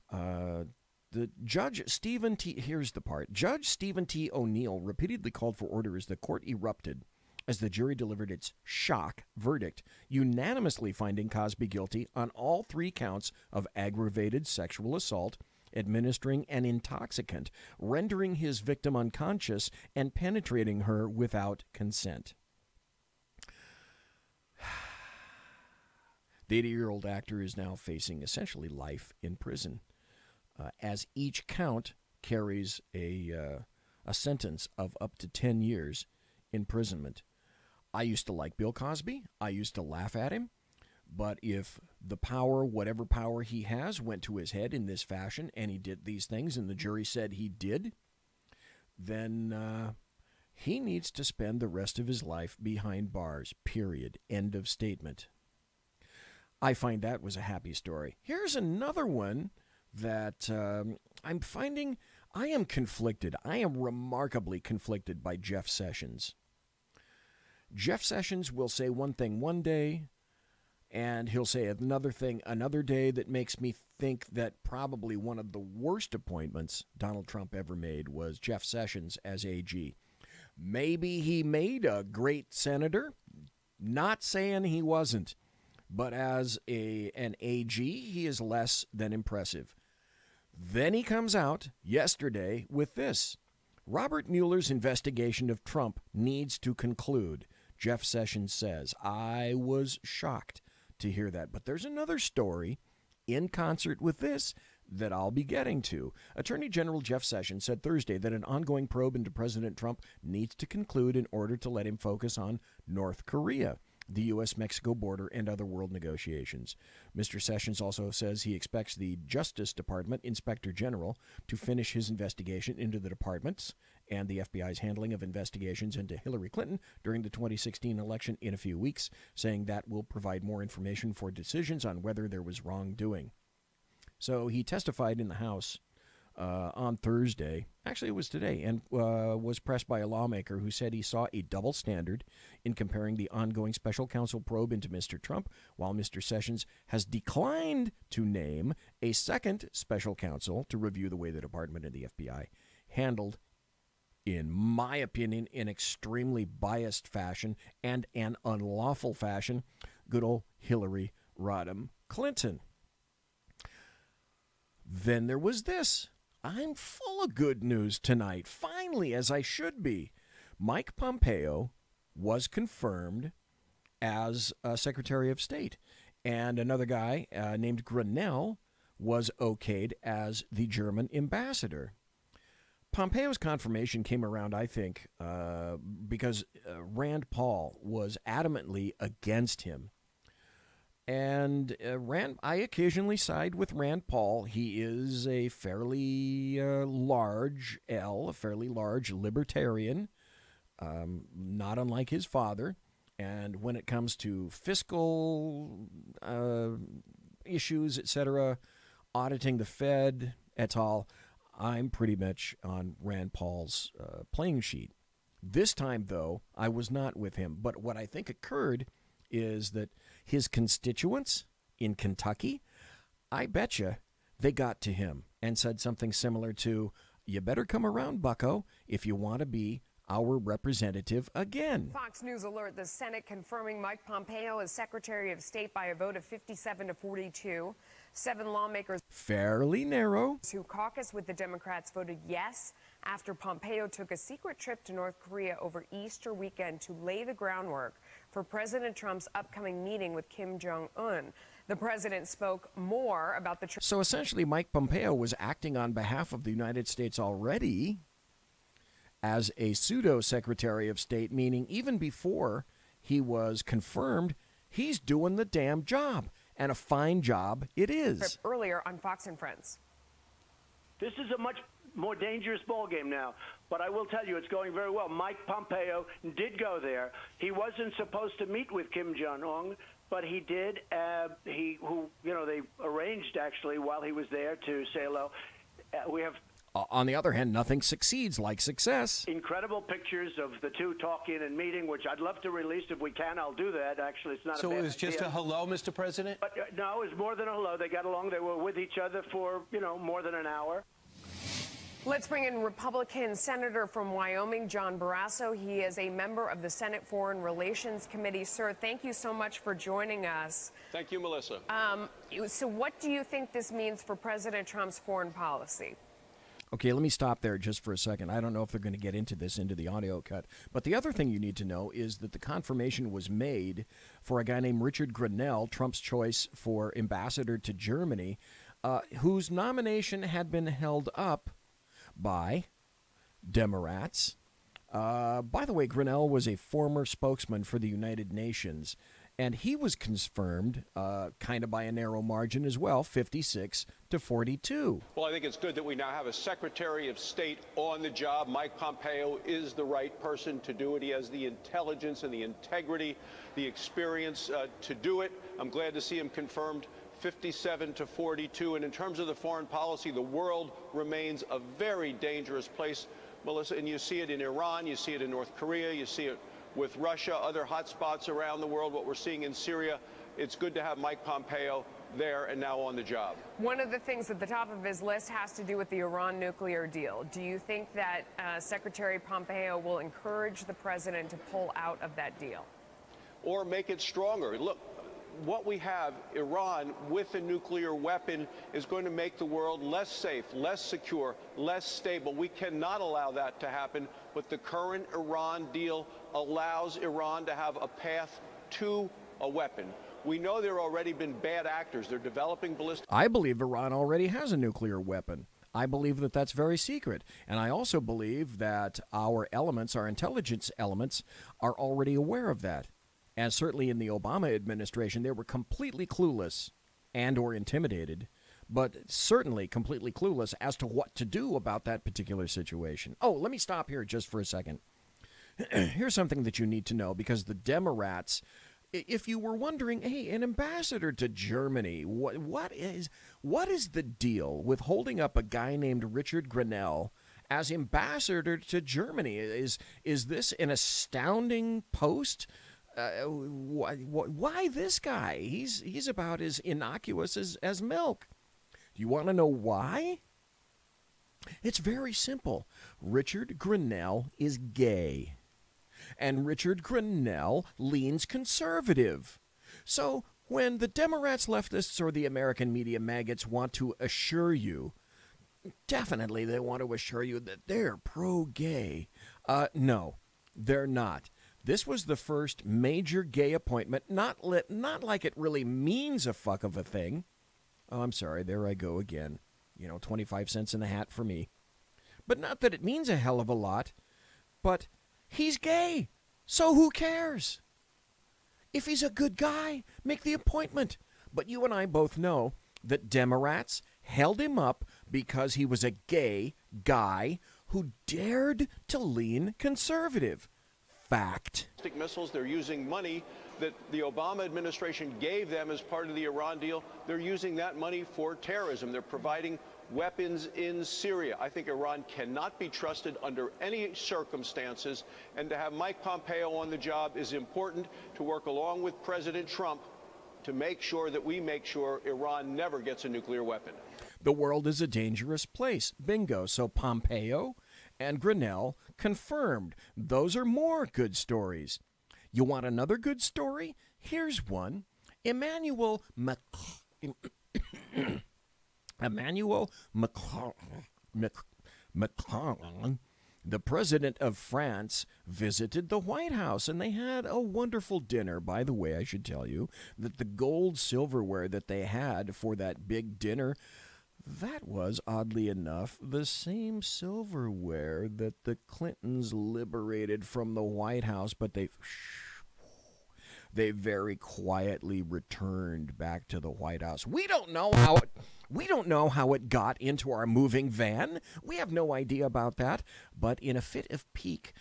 The Judge Stephen T. Here's the part. Judge Stephen T. O'Neill repeatedly called for order as the court erupted as the jury delivered its shock verdict, unanimously finding Cosby guilty on all 3 counts of aggravated sexual assault, administering an intoxicant, rendering his victim unconscious, and penetrating her without consent. The 80-year-old actor is now facing essentially life in prison, as each count carries a sentence of up to 10 years imprisonment. I used to like Bill Cosby. I used to laugh at him. But if the power, whatever power he has, went to his head in this fashion and he did these things and the jury said he did, then he needs to spend the rest of his life behind bars, period. End of statement. I find that was a happy story. Here's another one that I'm finding I am conflicted. I am remarkably conflicted by Jeff Sessions. Jeff Sessions will say one thing one day, and he'll say another thing another day that makes me think that probably one of the worst appointments Donald Trump ever made was Jeff Sessions as AG. Maybe he made a great senator, not saying he wasn't, but as an AG, he is less than impressive. Then he comes out yesterday with this. Robert Mueller's investigation of Trump needs to conclude, Jeff Sessions says. I was shocked to hear that. But there's another story in concert with this that I'll be getting to. Attorney General Jeff Sessions said Thursday that an ongoing probe into President Trump needs to conclude in order to let him focus on North Korea, the U.S.-Mexico border, and other world negotiations. Mr. Sessions also says he expects the Justice Department Inspector General to finish his investigation into the department's and the FBI's handling of investigations into Hillary Clinton during the 2016 election in a few weeks, saying that will provide more information for decisions on whether there was wrongdoing. So he testified in the House on Thursday, actually it was today, and was pressed by a lawmaker who said he saw a double standard in comparing the ongoing special counsel probe into Mr. Trump, while Mr. Sessions has declined to name a second special counsel to review the way the department and the FBI handled, in my opinion, in extremely biased fashion and an unlawful fashion, good old Hillary Rodham Clinton. Then there was this. I'm full of good news tonight, finally, as I should be. Mike Pompeo was confirmed as Secretary of State, and another guy named Grenell was okayed as the German ambassador. Pompeo's confirmation came around, I think, because Rand Paul was adamantly against him. And I occasionally side with Rand Paul. He is a fairly large a fairly large libertarian, not unlike his father. And when it comes to fiscal issues, etc., auditing the Fed, et al., I'm pretty much on Rand Paul's playing sheet. This time, though, I was not with him. But what I think occurred is that his constituents in Kentucky, I betcha they got to him and said something similar to, you better come around, bucko, if you want to be our representative again. Fox News alert, the Senate confirming Mike Pompeo as Secretary of State by a vote of 57 to 42. 7 lawmakers, fairly narrow, who caucus with the Democrats voted yes after Pompeo took a secret trip to North Korea over Easter weekend to lay the groundwork for President Trump's upcoming meeting with Kim Jong-un. The president spoke more about the trip. So essentially, Mike Pompeo was acting on behalf of the United States already as a pseudo-Secretary of State, meaning even before he was confirmed, he's doing the damn job. And a fine job it is. Earlier on Fox and Friends. This is a much more dangerous ballgame now, but I will tell you it's going very well. Mike Pompeo did go there. He wasn't supposed to meet with Kim Jong-un, but he did. They arranged actually while he was there to say hello. We have. On the other hand, nothing succeeds like success. Incredible pictures of the two talking and meeting, which I'd love to release if we can. I'll do that. Actually, it's not. So it was just a hello, Mr. President? But, no, it was more than a hello. They got along. They were with each other for more than an hour. Let's bring in Republican Senator from Wyoming, John Barrasso. He is a member of the Senate Foreign Relations Committee. Sir, thank you so much for joining us. Thank you, Melissa. So what do you think this means for President Trump's foreign policy? Okay, let me stop there just for a second. I don't know if they're going to get into this, into the audio cut. But the other thing you need to know is that the confirmation was made for a guy named Richard Grenell, Trump's choice for ambassador to Germany, whose nomination had been held up by Democrats. By the way, Grenell was a former spokesman for the United Nations, and he was confirmed kind of by a narrow margin as well, 56 to 42. Well, I think it's good that we now have a Secretary of State on the job. Mike Pompeo is the right person to do it. He has the intelligence and the integrity, the experience to do it. I'm glad to see him confirmed 57 to 42. And in terms of the foreign policy, the world remains a very dangerous place, Melissa, and you see it in Iran, you see it in North Korea, you see it with Russia, other hot spots around the world, what we're seeing in Syria. It's good to have Mike Pompeo there and now on the job. One of the things at the top of his list has to do with the Iran nuclear deal. Do you think that Secretary Pompeo will encourage the president to pull out of that deal? Or make it stronger? Look, what we have, Iran with a nuclear weapon, is going to make the world less safe, less secure, less stable. We cannot allow that to happen. But the current Iran deal allows Iran to have a path to a weapon. We know there have already been bad actors. They're developing ballistic. I believe Iran already has a nuclear weapon. I believe that that's very secret. And I also believe that our elements, our intelligence elements, are already aware of that. And certainly in the Obama administration, they were completely clueless and or intimidated, but certainly completely clueless as to what to do about that particular situation. Oh, let me stop here just for a second. Here's something that you need to know, because the Democrats, if you were wondering, hey, an ambassador to Germany, what is the deal with holding up a guy named Richard Grenell as ambassador to Germany? Is this an astounding post? Why this guy? He's about as innocuous as milk. Do you want to know why? It's very simple. Richard Grenell is gay. And Richard Grenell leans conservative. So when the Democrats, leftists, or the American media maggots want to assure you, definitely they want to assure you that they're pro-gay. No, they're not. This was the first major gay appointment, not like it really means a fuck of a thing. Oh, I'm sorry, there I go again. 25 cents in the hat for me. But not that it means a hell of a lot, but he's gay, so who cares? If he's a good guy, make the appointment. But you and I both know that Democrats held him up because he was a gay guy who dared to lean conservative. Fact. Missiles, they're using money that the Obama administration gave them as part of the Iran deal. They're using that money for terrorism. They're providing weapons in Syria. I think Iran cannot be trusted under any circumstances, and to have Mike Pompeo on the job is important, to work along with President Trump to make sure that we make sure Iran never gets a nuclear weapon. The world is a dangerous place. Bingo. So Pompeo and Grenell confirmed. Those are more good stories. You want another good story? Here's one. Emmanuel Macron, the president of France, visited the White House, and they had a wonderful dinner. By the way, I should tell you that the gold silverware that they had for that big dinner, that was, oddly enough, the same silverware that the Clintons liberated from the White House, but they very quietly returned back to the White House. We don't know how it got into our moving van. We have no idea about that. But in a fit of pique,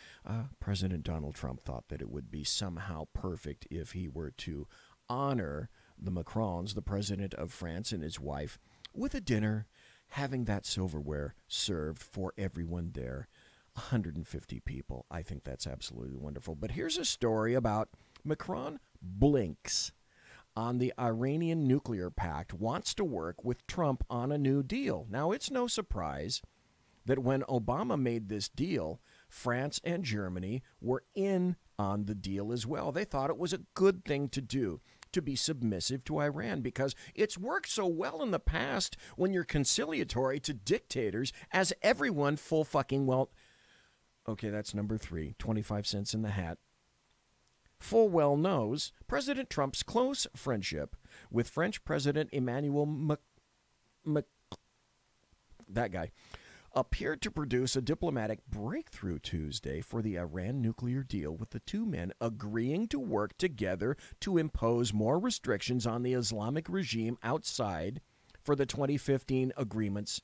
President Donald Trump thought that it would be somehow perfect if he were to honor the Macrons, the president of France and his wife, with a dinner, having that silverware served for everyone there. 150 people. I think that's absolutely wonderful. But here's a story about Macron blinks on the Iranian nuclear pact, wants to work with Trump on a new deal. Now, it's no surprise that when Obama made this deal, France and Germany were in on the deal as well. They thought it was a good thing to do, to be submissive to Iran, because it's worked so well in the past when you're conciliatory to dictators, as everyone full fucking well... Okay, that's number 3, 25 cents in the hat. Full well knows President Trump's close friendship with French President Emmanuel that guy appeared to produce a diplomatic breakthrough Tuesday for the Iran nuclear deal, with the two men agreeing to work together to impose more restrictions on the Islamic regime outside for the 2015 agreement's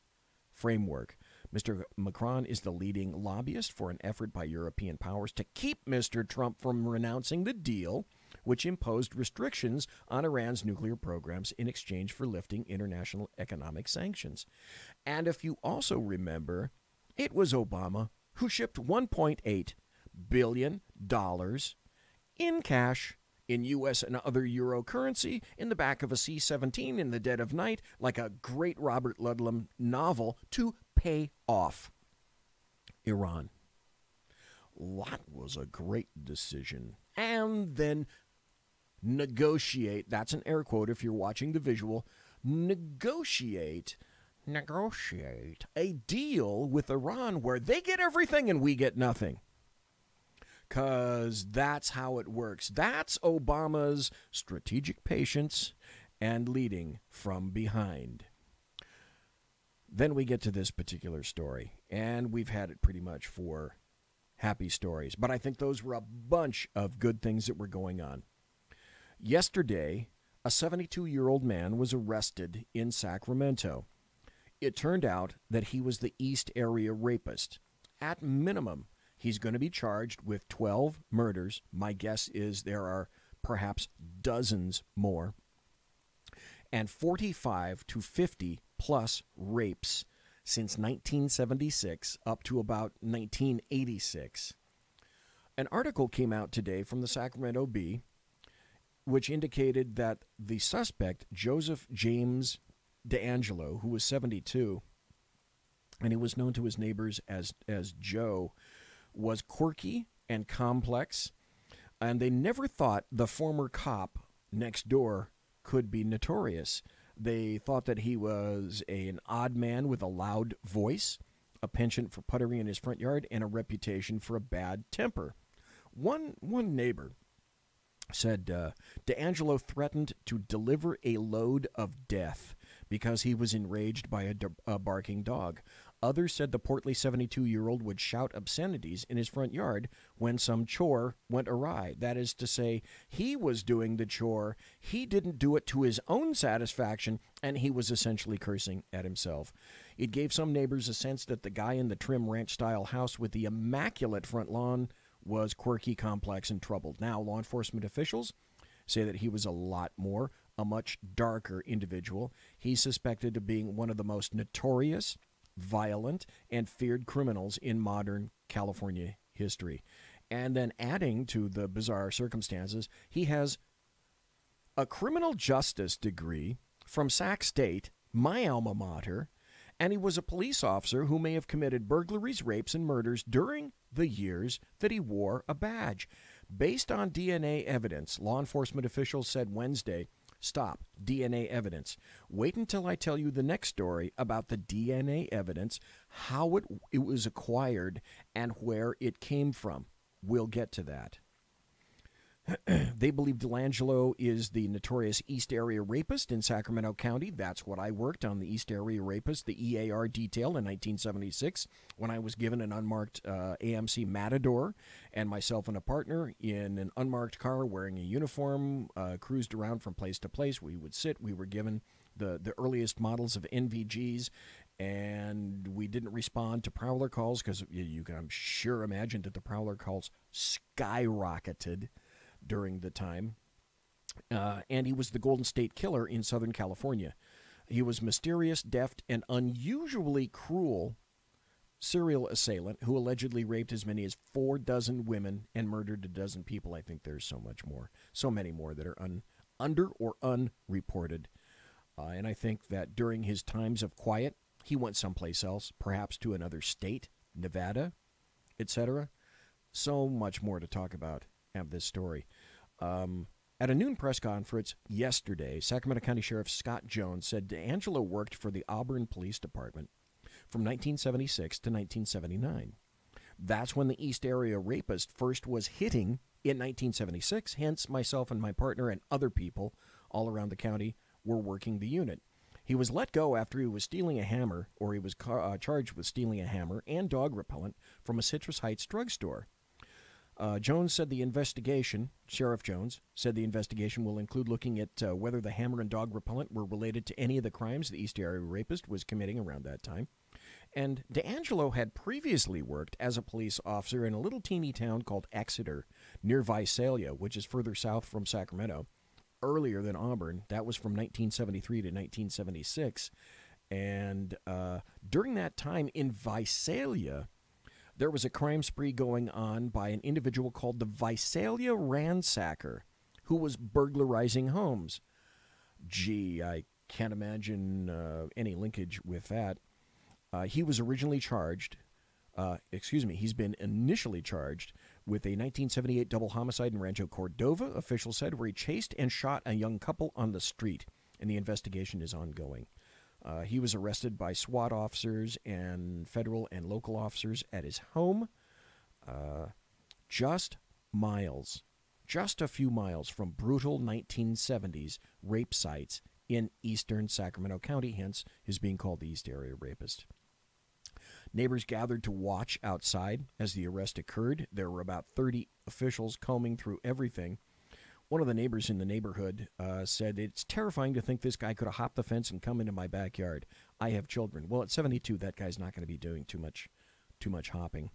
framework. Mr. Macron is the leading lobbyist for an effort by European powers to keep Mr. Trump from renouncing the deal, which imposed restrictions on Iran's nuclear programs in exchange for lifting international economic sanctions. And if you also remember, it was Obama who shipped $1.8 billion in cash, in U.S. and other Euro currency, in the back of a C-17 in the dead of night, like a great Robert Ludlum novel, to pay off Iran. That was a great decision. And then negotiate, that's an air quote if you're watching the visual, negotiate a deal with Iran where they get everything and we get nothing. Because that's how it works. That's Obama's strategic patience and leading from behind. Then we get to this particular story, and we've had it pretty much for happy stories. But I think those were a bunch of good things that were going on. Yesterday, a 72-year-old man was arrested in Sacramento. It turned out that he was the East Area rapist. At minimum, he's going to be charged with 12 murders. My guess is there are perhaps dozens more. And 45 to 50 plus rapes since 1976 up to about 1986. An article came out today from the Sacramento Bee, which indicated that the suspect, Joseph James DeAngelo, who was 72, and he was known to his neighbors as Joe, was quirky and complex, and they never thought the former cop next door could be notorious. They thought that he was an odd man with a loud voice, a penchant for puttering in his front yard, and a reputation for a bad temper. One neighbor said DeAngelo threatened to deliver a load of death because he was enraged by a barking dog. Others said the portly 72-year-old would shout obscenities in his front yard when some chore went awry. That is to say, he was doing the chore, he didn't do it to his own satisfaction, and he was essentially cursing at himself. It gave some neighbors a sense that the guy in the trim ranch-style house with the immaculate front lawn was quirky, complex, and troubled. Now, law enforcement officials say that he was a lot more, a much darker individual. He's suspected of being one of the most notorious, violent, and feared criminals in modern California history. And then adding to the bizarre circumstances, he has a criminal justice degree from Sac State, my alma mater, and he was a police officer who may have committed burglaries, rapes, and murders during the years that he wore a badge. Based on DNA evidence, law enforcement officials said Wednesday, stop, DNA evidence. Wait until I tell you the next story about the DNA evidence, how it was acquired, and where it came from. We'll get to that. They believe DeAngelo is the notorious East Area rapist in Sacramento County. That's what I worked on, the East Area rapist, the EAR detail in 1976, when I was given an unmarked AMC Matador, and myself and a partner in an unmarked car wearing a uniform cruised around from place to place. We would sit. We were given the earliest models of NVGs, and we didn't respond to prowler calls because you can, I'm sure, imagine that the prowler calls skyrocketed during the time. And he was the Golden State Killer in Southern California. He was mysterious, deft, and unusually cruel serial assailant who allegedly raped as many as 4 dozen women and murdered a dozen people. I think there's so many more that are under or unreported. And I think that during his times of quiet, he went someplace else, perhaps to another state, Nevada, etc. So much more to talk about of this story. At a noon press conference yesterday, Sacramento County Sheriff Scott Jones said DeAngelo worked for the Auburn Police Department from 1976 to 1979. That's when the East Area rapist first was hitting in 1976, hence myself and my partner and other people all around the county were working the unit. He was let go after he was stealing a hammer, or he was charged with stealing a hammer and dog repellent from a Citrus Heights drugstore. Jones said the investigation, Sheriff Jones, said the investigation will include looking at whether the hammer and dog repellent were related to any of the crimes the East Area rapist was committing around that time. And DeAngelo had previously worked as a police officer in a little teeny town called Exeter, near Visalia, which is further south from Sacramento, earlier than Auburn. That was from 1973 to 1976. And during that time in Visalia, there was a crime spree going on by an individual called the Visalia Ransacker, who was burglarizing homes. Gee, I can't imagine any linkage with that. He was originally charged, he's been initially charged with a 1978 double homicide in Rancho Cordova, officials said, where he chased and shot a young couple on the street, and the investigation is ongoing. He was arrested by SWAT officers and federal and local officers at his home, just a few miles from brutal 1970s rape sites in eastern Sacramento County, hence his being called the East Area Rapist. Neighbors gathered to watch outside as the arrest occurred. There were about 30 officials combing through everything. One of the neighbors in the neighborhood said, "It's terrifying to think this guy could have hopped the fence and come into my backyard. I have children." Well, at 72, that guy's not going to be doing too much hopping.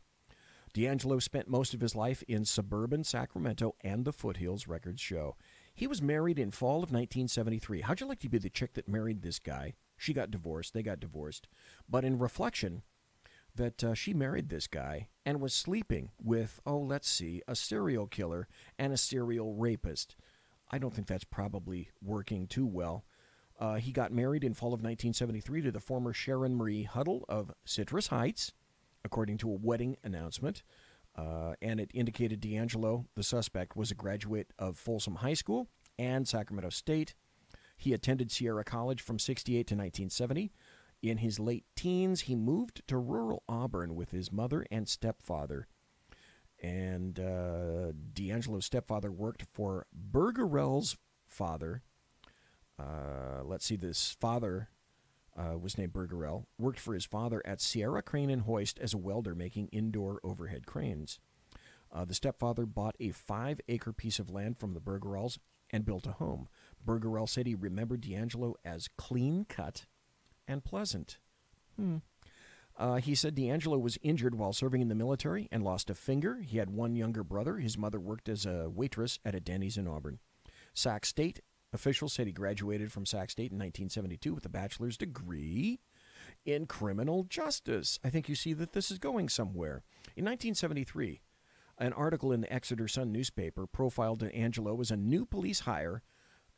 D'Angelo spent most of his life in suburban Sacramento, and the foothills records show. He was married in fall of 1973. How'd you like to be the chick that married this guy? She got divorced. They got divorced. But in reflection, that she married this guy and was sleeping with, a serial killer and a serial rapist. I don't think that's probably working too well. He got married in fall of 1973 to the former Sharon Marie Huddle of Citrus Heights, according to a wedding announcement. And it indicated D'Angelo, the suspect, was a graduate of Folsom High School and Sacramento State. He attended Sierra College from 1968 to 1970. In his late teens, he moved to rural Auburn with his mother and stepfather. And D'Angelo's stepfather worked for Bergerell's father. This father was named Bergerell, worked for his father at Sierra Crane and Hoist as a welder making indoor overhead cranes. The stepfather bought a 5-acre piece of land from the Bergerells and built a home. Bergerell said he remembered D'Angelo as clean-cut and pleasant. He said D'Angelo was injured while serving in the military and lost a finger. He had one younger brother. His mother worked as a waitress at a Denny's in Auburn. Sac State officials said he graduated from Sac State in 1972 with a bachelor's degree in criminal justice. I think you see that this is going somewhere. In 1973, an article in the Exeter Sun newspaper profiled D'Angelo as a new police hire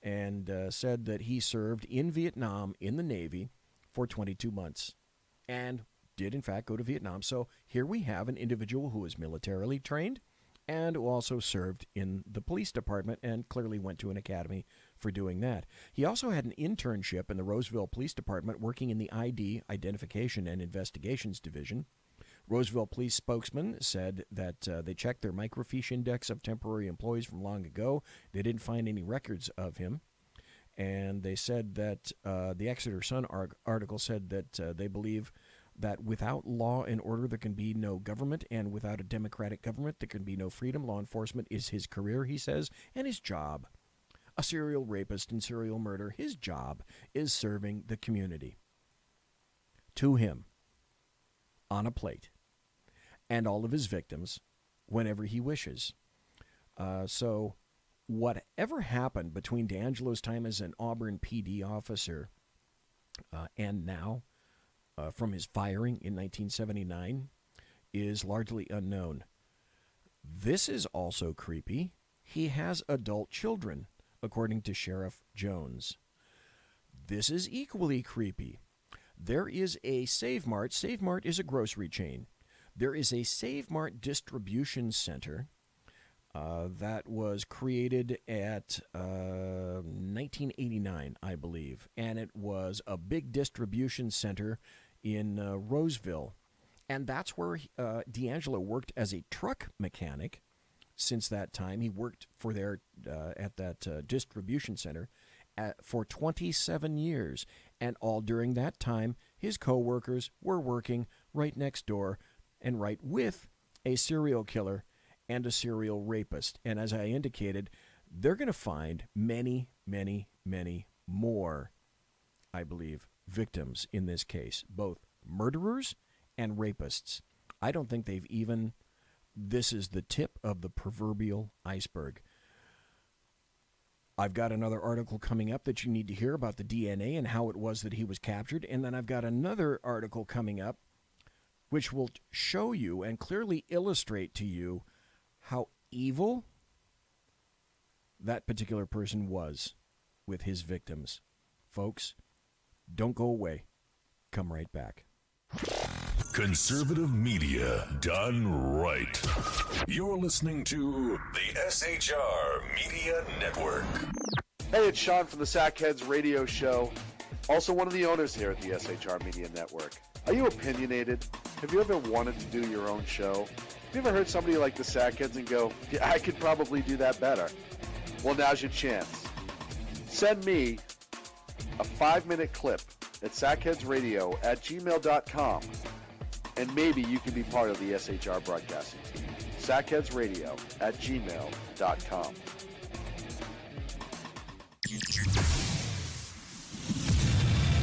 and said that he served in Vietnam in the Navy for 22 months and did, in fact, go to Vietnam. So here we have an individual who is militarily trained and who also served in the police department and clearly went to an academy for doing that. He also had an internship in the Roseville Police Department working in the ID, Identification and Investigations Division. Roseville Police spokesman said that they checked their microfiche index of temporary employees from long ago. They didn't find any records of him. And they said that the Exeter Sun article said that they believe that without law and order, there can be no government, and without a democratic government, there can be no freedom. Law enforcement is his career, he says, and his job. A serial rapist and serial murderer, his job is serving the community. To him, on a plate, and all of his victims, whenever he wishes. So whatever happened between D'Angelo's time as an Auburn PD officer and now, from his firing in 1979, is largely unknown. This is also creepy. He has adult children, according to Sheriff Jones. This is equally creepy. There is a Save Mart. Save Mart is a grocery chain. There is a Save Mart distribution center that was created at 1989, I believe, and it was a big distribution center in Roseville, and that's where D'Angelo worked as a truck mechanic. Since that time, he worked for at that distribution center for 27 years, and all during that time, his co-workers were working right next door and right with a serial killer and a serial rapist. And as I indicated, they're going to find many, many, many more, I believe, victims in this case, both murderers and rapists. I don't think they've even... This is the tip of the proverbial iceberg. I've got another article coming up that you need to hear about the DNA and how it was that he was captured. And then I've got another article coming up which will show you and clearly illustrate to you how evil that particular person was with his victims. Folks, don't go away. Come right back. Conservative media done right. You're listening to the SHR Media Network. Hey, it's Sean from the Sackheads radio show. Also one of the owners here at the SHR Media Network. Are you opinionated? Have you ever wanted to do your own show? Have you ever heard somebody like the Sackheads and go, yeah, I could probably do that better? Well, now's your chance. Send me a 5-minute clip at sackheadsradio@gmail.com, and maybe you can be part of the SHR broadcasting team. sackheadsradio@gmail.com.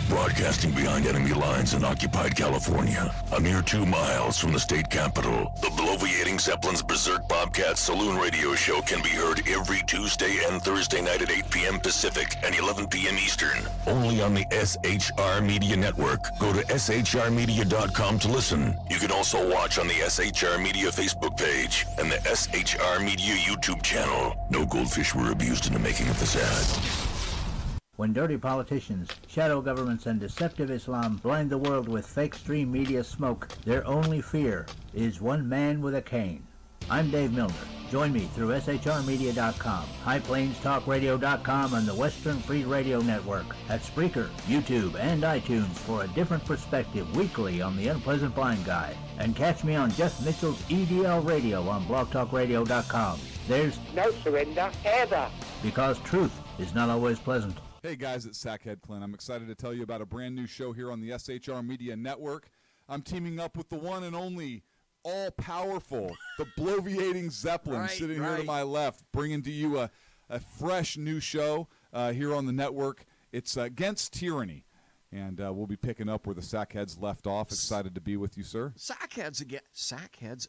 Broadcasting behind enemy lines in occupied California, a mere 2 miles from the state capitol, the bloviating Zeppelin's Berserk Bobcat Saloon radio show can be heard every Tuesday and Thursday night at 8 p.m. Pacific and 11 p.m. Eastern. Only on the SHR Media Network. Go to shrmedia.com to listen. You can also watch on the SHR Media Facebook page and the SHR Media YouTube channel. No goldfish were abused in the making of this ad. When dirty politicians, shadow governments, and deceptive Islam blind the world with fake stream media smoke, their only fear is one man with a cane. I'm Dave Milner. Join me through shrmedia.com, highplainstalkradio.com, and the Western Free Radio Network at Spreaker, YouTube, and iTunes for a different perspective weekly on the Unpleasant Blind Guy. And catch me on Jeff Mitchell's EDL Radio on blogtalkradio.com. There's no surrender ever. Because truth is not always pleasant. Hey guys, it's Sackhead Clint. I'm excited to tell you about a brand new show here on the SHR Media Network. I'm teaming up with the one and only all-powerful, the bloviating Zeppelin sitting here to my left, bringing to you a fresh new show here on the network. It's Against Tyranny. And we'll be picking up where the Sackheads left off. Excited to be with you, sir. Sackheads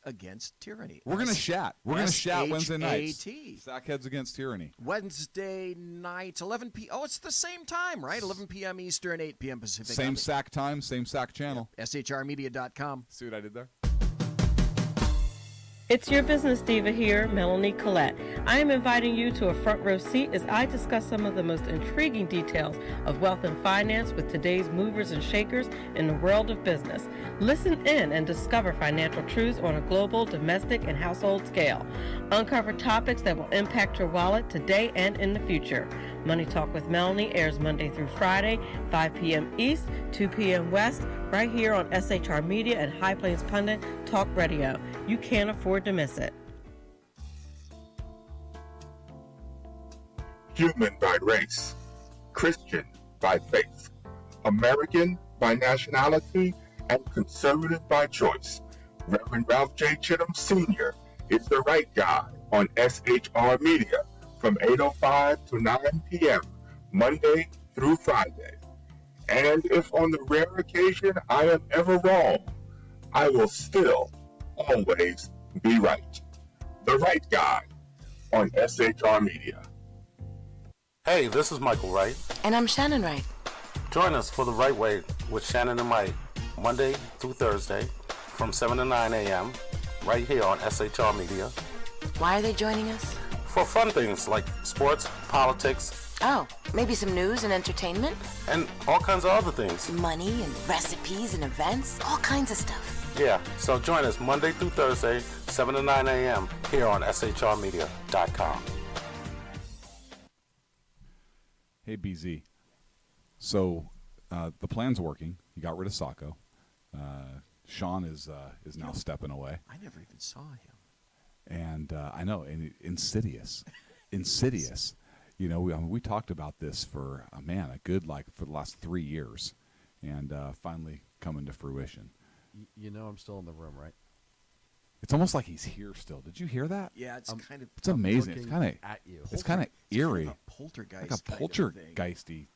Against Tyranny. We're going to chat. We're going to chat Wednesday nights. S-H-A-T. Sackheads Against Tyranny. Wednesday nights, 11 p.m. Oh, it's the same time, right? 11 p.m. Eastern, 8 p.m. Pacific. Same SAC time, same SAC channel. Yeah. SHRmedia.com. See what I did there? It's your business diva here, Melanie Collette. I am inviting you to a front row seat as I discuss some of the most intriguing details of wealth and finance with today's movers and shakers in the world of business. Listen in and discover financial truths on a global, domestic, and household scale. Uncover topics that will impact your wallet today and in the future. Money Talk with Melanie airs Monday through Friday, 5 p.m. East, 2 p.m. West, right here on SHR Media and High Plains Pundit Talk Radio. You can't afford to miss it. Human by race, Christian by faith, American by nationality, and conservative by choice. Reverend Ralph J. Chittum Sr. is the right guy on SHR Media from 8:05 to 9 p.m. Monday through Friday. And if on the rare occasion I am ever wrong, I will still always be right. The right guy on SHR Media. Hey, this is Michael Wright. And I'm Shannon Wright. Join us for The Right Way with Shannon and Mike, Monday through Thursday from 7 to 9 a.m. right here on SHR Media. Why are they joining us? For fun things like sports, politics. Oh, maybe some news and entertainment? And all kinds of other things. Money and recipes and events, all kinds of stuff. Yeah, so join us Monday through Thursday, 7 to 9 a.m. here on shrmedia.com. Hey, BZ. So the plan's working. You got rid of Sacco. Sean is now stepping away. I never even saw him. And I know, and insidious. You know, we talked about this for for the last 3 years, and finally coming to fruition. You know I'm still in the room, right? It's almost like he's here still. Did you hear that? Yeah, it's kind of. It's amazing. It's kind of at you. It's kind of eerie. Kind of a poltergeist. Like a poltergeisty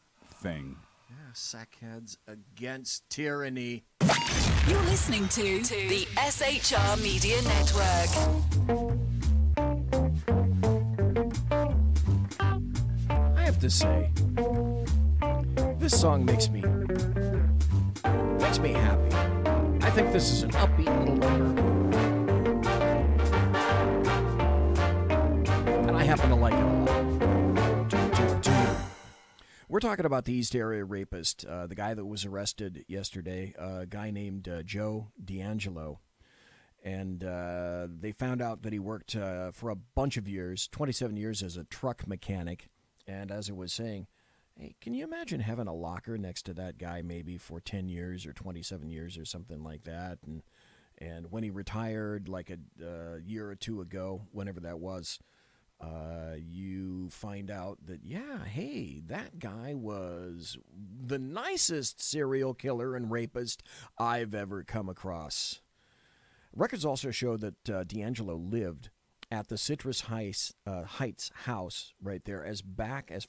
thing. Yeah, Sackheads Against Tyranny. You're listening to the SHR Media Network. I have to say, this song makes me happy. I think this is an upbeat little number. And I happen to like it a lot. We're talking about the East Area Rapist, the guy that was arrested yesterday, a guy named Joe D'Angelo. And they found out that he worked for a bunch of years, 27 years as a truck mechanic. And as I was saying, hey, can you imagine having a locker next to that guy maybe for 10 years or 27 years or something like that? And when he retired, like a year or two ago, whenever that was, you find out that, yeah, hey, that guy was the nicest serial killer and rapist I've ever come across. Records also show that D'Angelo lived at the Citrus Heights house right there as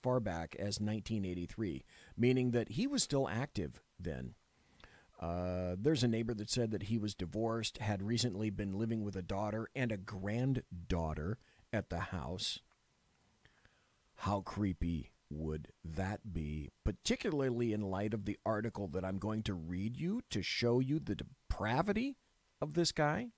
far back as 1983, meaning that he was still active then. There's a neighbor that said that he was divorced, had recently been living with a daughter and a granddaughter at the house. How creepy would that be, particularly in light of the article that I'm going to read you to show you the depravity of this guy?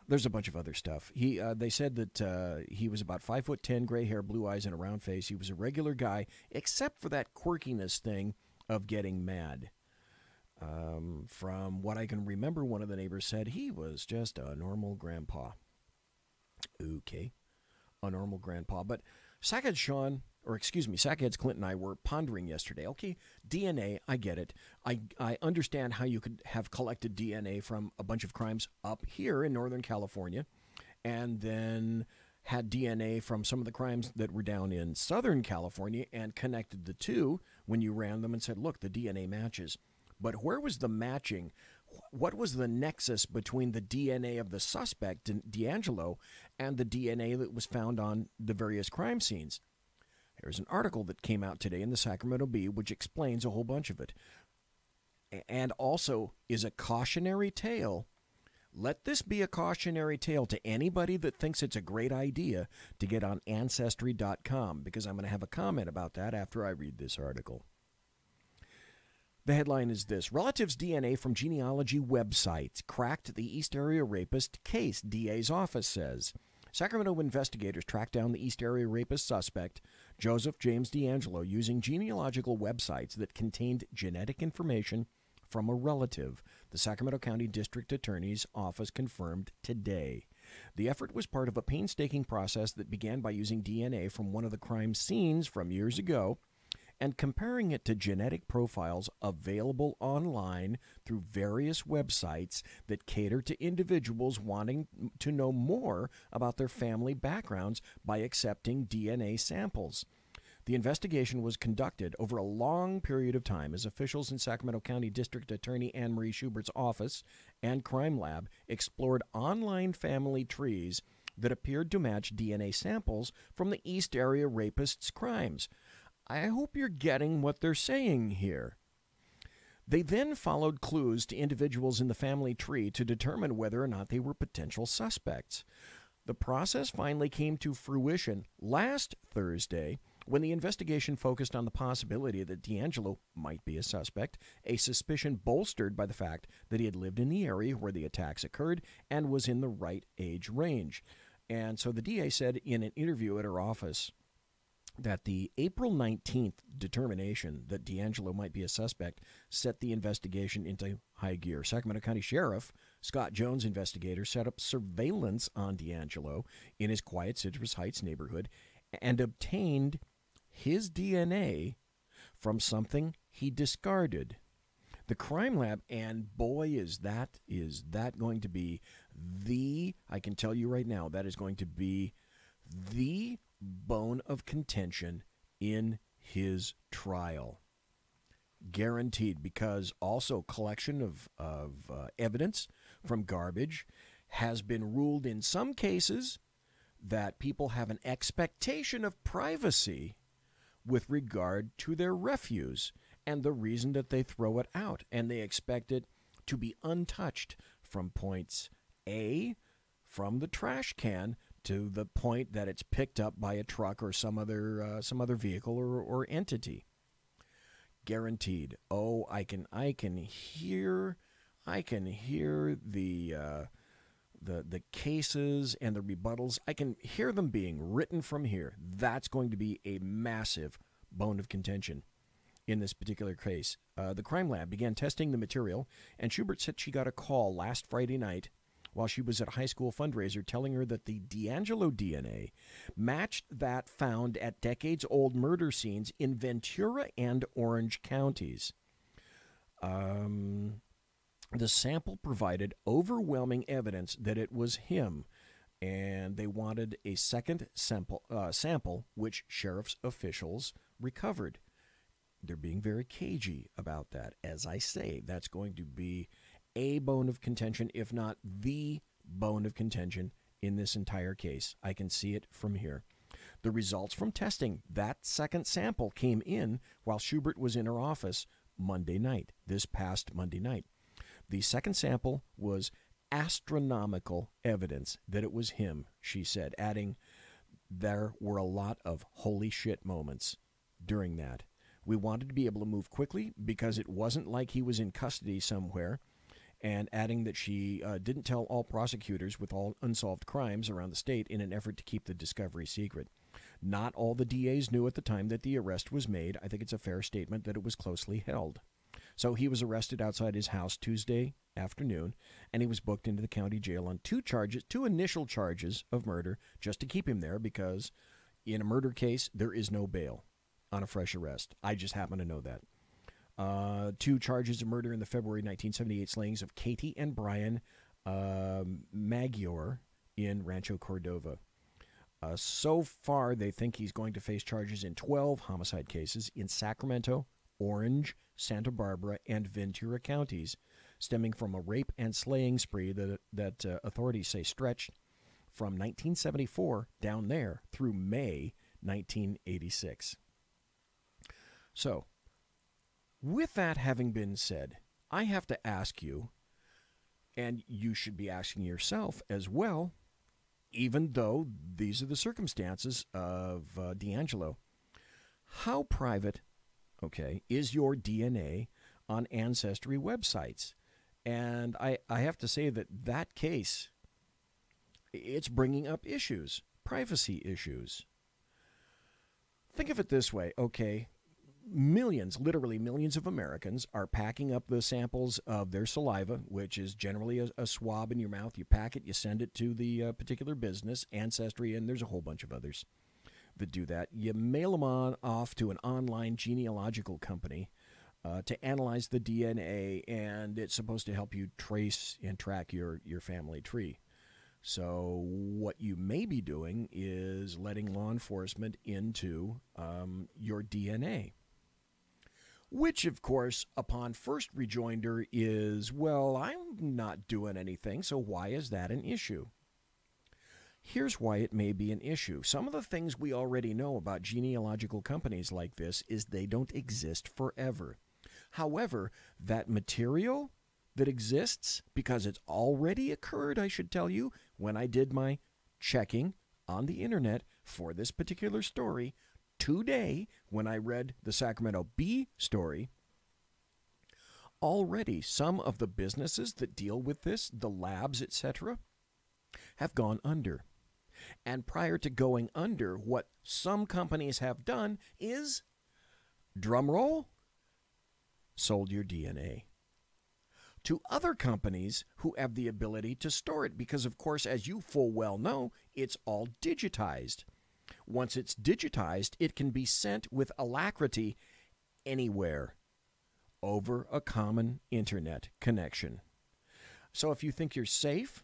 There's a bunch of other stuff. They said that he was about 5'10", gray hair, blue eyes, and a round face. He was a regular guy, except for that quirkiness thing of getting mad. From what I can remember, one of the neighbors said he was just a normal grandpa. Okay, a normal grandpa. But Sackhead Clint and I were pondering yesterday. Okay, DNA, I get it. I understand how you could have collected DNA from a bunch of crimes up here in Northern California and then had DNA from some of the crimes that were down in Southern California and connected the two when you ran them and said, look, the DNA matches. But where was the matching? What was the nexus between the DNA of the suspect, D'Angelo, and the DNA that was found on the various crime scenes? There's an article that came out today in the Sacramento Bee which explains a whole bunch of it. And also is a cautionary tale. Let this be a cautionary tale to anybody that thinks it's a great idea to get on Ancestry.com, because I'm going to have a comment about that after I read this article. The headline is this: Relatives' DNA from genealogy websites cracked the East Area Rapist case, DA's office says. Sacramento investigators tracked down the East Area Rapist suspect, Joseph James D'Angelo, using genealogical websites that contained genetic information from a relative, the Sacramento County District Attorney's Office confirmed today. The effort was part of a painstaking process that began by using DNA from one of the crime scenes from years ago and comparing it to genetic profiles available online through various websites that cater to individuals wanting to know more about their family backgrounds by accepting DNA samples. The investigation was conducted over a long period of time as officials in Sacramento County District Attorney Anne Marie Schubert's office and crime lab explored online family trees that appeared to match DNA samples from the East Area Rapist's crimes. I hope you're getting what they're saying here. They then followed clues to individuals in the family tree to determine whether or not they were potential suspects. The process finally came to fruition last Thursday when the investigation focused on the possibility that D'Angelo might be a suspect, a suspicion bolstered by the fact that he had lived in the area where the attacks occurred and was in the right age range. And so the DA said in an interview at her office that the April 19th determination that D'Angelo might be a suspect set the investigation into high gear. Sacramento County Sheriff Scott Jones, investigator, set up surveillance on D'Angelo in his quiet Citrus Heights neighborhood and obtained his DNA from something he discarded. The crime lab, and boy, is that going to be I can tell you right now, that is going to be the bone of contention in his trial. Guaranteed, because also collection of evidence from garbage has been ruled in some cases that people have an expectation of privacy with regard to their refuse and the reason that they throw it out, and they expect it to be untouched from points A, from the trash can, to the point that it's picked up by a truck or some other vehicle or entity. Guaranteed. Oh, I can hear the the cases and the rebuttals, I can hear them being written from here. That's going to be a massive bone of contention in this particular case. The crime lab began testing the material, and Schubert said she got a call last Friday night while she was at a high school fundraiser telling her that the D'Angelo DNA matched that found at decades-old murder scenes in Ventura and Orange counties. The sample provided overwhelming evidence that it was him, and they wanted a second sample, which sheriff's officials recovered. They're being very cagey about that. As I say, that's going to be a bone of contention, if not the bone of contention in this entire case. I can see it from here. The results from testing that second sample came in while Schubert was in her office Monday night, this past Monday night. The second sample was astronomical evidence that it was him, she said, adding, there were a lot of holy shit moments during that. We wanted to be able to move quickly because it wasn't like he was in custody somewhere, and adding that she didn't tell all prosecutors with all unsolved crimes around the state in an effort to keep the discovery secret. Not all the DAs knew at the time that the arrest was made. I think it's a fair statement that it was closely held. So he was arrested outside his house Tuesday afternoon, and he was booked into the county jail on two initial charges of murder, just to keep him there, because in a murder case, there is no bail on a fresh arrest. I just happen to know that. 2 charges of murder in the February 1978 slayings of Katie and Brian Maggiore in Rancho Cordova. So far, they think he's going to face charges in 12 homicide cases in Sacramento, Orange, Santa Barbara, and Ventura counties, stemming from a rape and slaying spree that authorities say stretched from 1974 down there through May 1986. So, with that having been said, I have to ask you, and you should be asking yourself as well, even though these are the circumstances of D'Angelo, how private, is your DNA on Ancestry websites? And I have to say that case, it's bringing up issues, privacy issues. Think of it this way, millions, literally millions of Americans are packing up the samples of their saliva, which is generally a swab in your mouth. You pack it, you send it to the particular business, Ancestry, and there's a whole bunch of others that do that. You mail them off to an online genealogical company to analyze the DNA, and it's supposed to help you trace and track your family tree. So what you may be doing is letting law enforcement into your DNA. Which, of course, upon first rejoinder is, well, I'm not doing anything, so why is that an issue? Here's why it may be an issue. Some of the things we already know about genealogical companies like this is they don't exist forever. However, that material that exists, because it's already occurred, I should tell you, when I did my checking on the internet for this particular story, today, when I read the Sacramento Bee story, already some of the businesses that deal with this, the labs, etc., have gone under. And prior to going under, what some companies have done is, drum roll, sold your DNA to other companies who have the ability to store it, because, of course, as you full well know, it's all digitized. Once it's digitized, it can be sent with alacrity anywhere over a common internet connection. So if you think you're safe,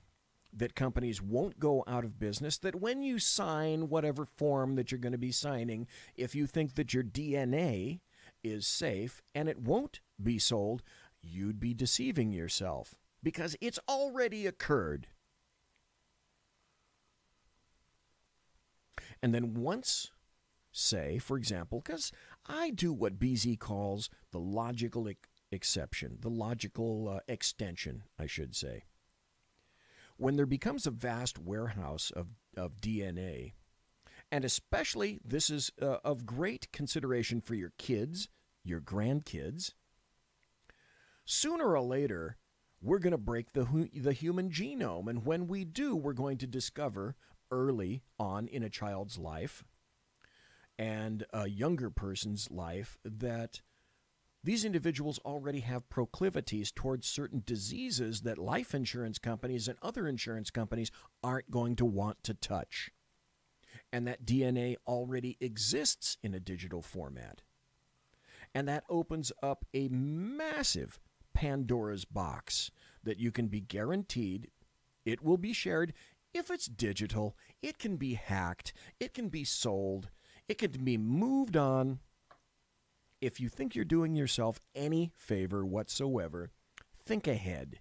that companies won't go out of business, that when you sign whatever form that you're going to be signing, if you think that your DNA is safe and it won't be sold, you'd be deceiving yourself, because it's already occurred. And then once, say, for example, because I do what BZ calls the logical exception, the logical extension, I should say. When there becomes a vast warehouse of DNA, and especially this is of great consideration for your kids, your grandkids, sooner or later, we're going to break the human genome. And when we do, we're going to discover early on in a child's life and a younger person's life that these individuals already have proclivities towards certain diseases that life insurance companies and other insurance companies aren't going to want to touch. And that DNA already exists in a digital format. And that opens up a massive Pandora's box that you can be guaranteed it will be shared. If it's digital, it can be hacked, it can be sold, it can be moved on. If you think you're doing yourself any favor whatsoever, think ahead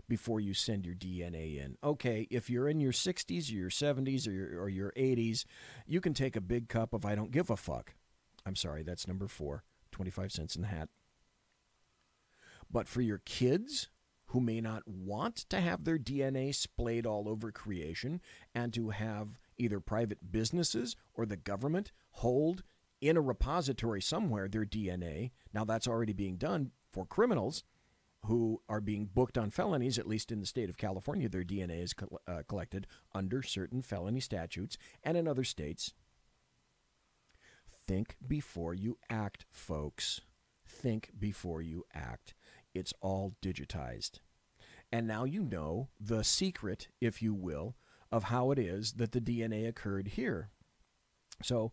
before you send your DNA in. Okay, if you're in your 60s or your 70s or your 80s, you can take a big cup of I don't give a fuck. I'm sorry, that's number 4, 25 cents in the hat. But for your kids who may not want to have their DNA splayed all over creation and to have either private businesses or the government hold in a repository somewhere their DNA, now that's already being done for criminals who are being booked on felonies, at least in the state of California, their DNA is collected under certain felony statutes, and in other states. Think before you act, folks. Think before you act. It's all digitized. And now you know the secret, if you will, of how it is that the DNA occurred here. So,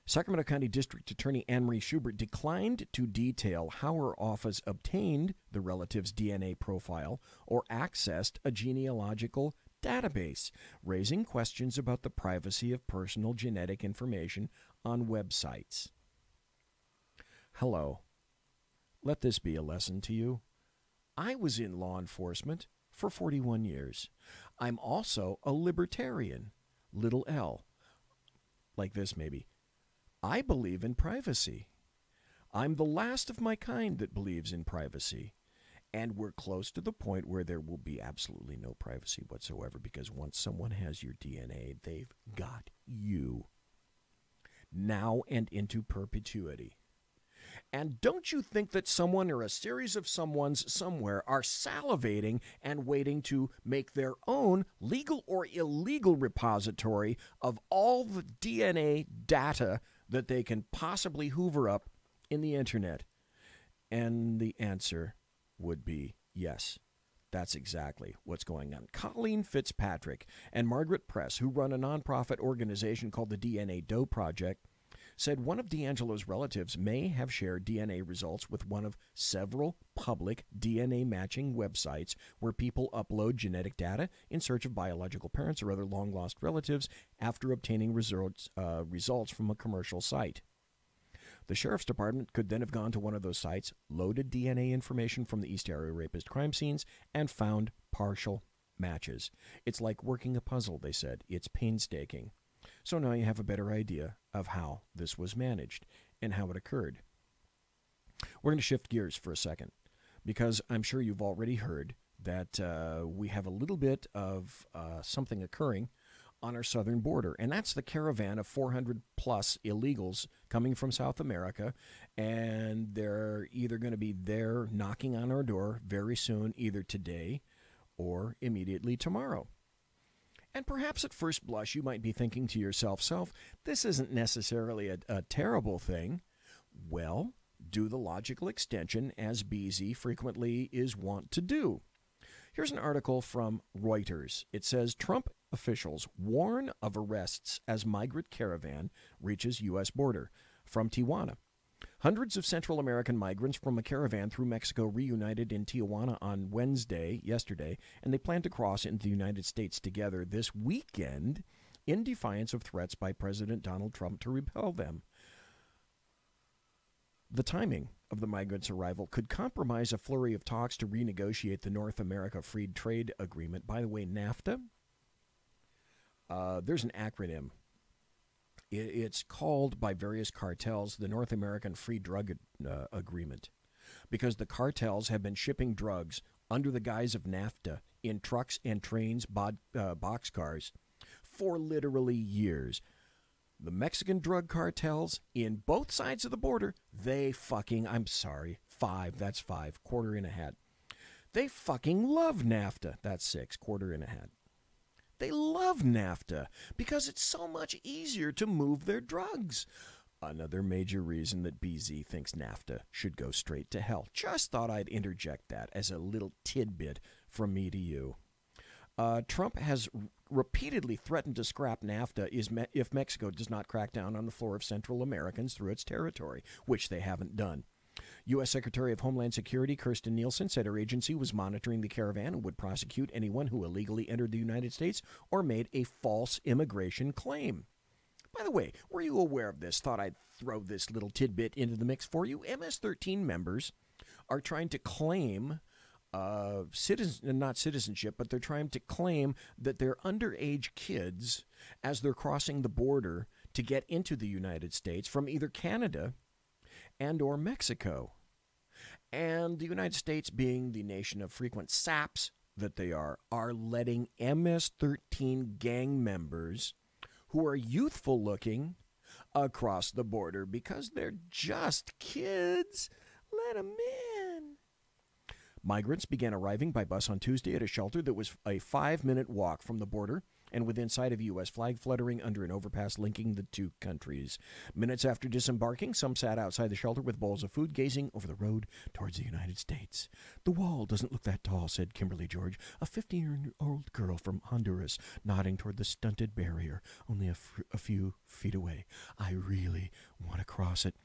Sacramento County District Attorney Anne-Marie Schubert declined to detail how her office obtained the relative's DNA profile or accessed a genealogical database, raising questions about the privacy of personal genetic information on websites. Hello. Let this be a lesson to you. I was in law enforcement for 41 years. I'm also a libertarian, little L. Like this, maybe. I believe in privacy. I'm the last of my kind that believes in privacy. And we're close to the point where there will be absolutely no privacy whatsoever, because once someone has your DNA, they've got you. Now and into perpetuity. And don't you think that someone or a series of someones somewhere are salivating and waiting to make their own legal or illegal repository of all the DNA data that they can possibly hoover up in the internet? And the answer would be yes. That's exactly what's going on. Colleen Fitzpatrick and Margaret Press, who run a nonprofit organization called the DNA Doe Project, said one of D'Angelo's relatives may have shared DNA results with one of several public DNA matching websites where people upload genetic data in search of biological parents or other long-lost relatives after obtaining results from a commercial site. The sheriff's department could then have gone to one of those sites, loaded DNA information from the East Area rapist crime scenes, and found partial matches. It's like working a puzzle, they said. It's painstaking. So now you have a better idea of how this was managed and how it occurred. We're going to shift gears for a second, because I'm sure you've already heard that we have a little bit of something occurring on our southern border, and that's the caravan of 400-plus illegals coming from South America, and they're either going to be there knocking on our door very soon, either today or immediately tomorrow. And perhaps at first blush, you might be thinking to yourself, this isn't necessarily a terrible thing. Well, do the logical extension, as BZ frequently is wont to do. Here's an article from Reuters. It says, Trump officials warn of arrests as migrant caravan reaches U.S. border. From Tijuana. Hundreds of Central American migrants from a caravan through Mexico reunited in Tijuana on yesterday, and they plan to cross into the United States together this weekend in defiance of threats by President Donald Trump to repel them. The timing of the migrants' arrival could compromise a flurry of talks to renegotiate the North America Free Trade Agreement. By the way, NAFTA, there's an acronym. It's called by various cartels the North American Free Drug Agreement, because the cartels have been shipping drugs under the guise of NAFTA in trucks and trains, boxcars, for literally years. The Mexican drug cartels in both sides of the border, they 5, that's 5, quarter in a hat. They fucking love NAFTA, that's 6, quarter in a hat. They love NAFTA because it's so much easier to move their drugs. Another major reason that BZ thinks NAFTA should go straight to hell. Just thought I'd interject that as a little tidbit from me to you. Trump has repeatedly threatened to scrap NAFTA if Mexico does not crack down on the floor of Central Americans through its territory, which they haven't done. U.S. Secretary of Homeland Security Kirstjen Nielsen said her agency was monitoring the caravan and would prosecute anyone who illegally entered the United States or made a false immigration claim. By the way, were you aware of this? Thought I'd throw this little tidbit into the mix for you. MS-13 members are trying to claim not citizenship, but they're trying to claim that they're underage kids as they're crossing the border to get into the United States from either Canada and or Mexico. And the United States, being the nation of frequent saps that they are letting MS-13 gang members who are youthful looking across the border because they're just kids. Let them in. Migrants began arriving by bus on Tuesday at a shelter that was a 5-minute walk from the border and within sight of a U.S. flag fluttering under an overpass linking the two countries. Minutes after disembarking, some sat outside the shelter with bowls of food, gazing over the road towards the United States. "The wall doesn't look that tall," said Kimberly George, a 15-year-old girl from Honduras, nodding toward the stunted barrier only a few feet away. "I really want to cross it."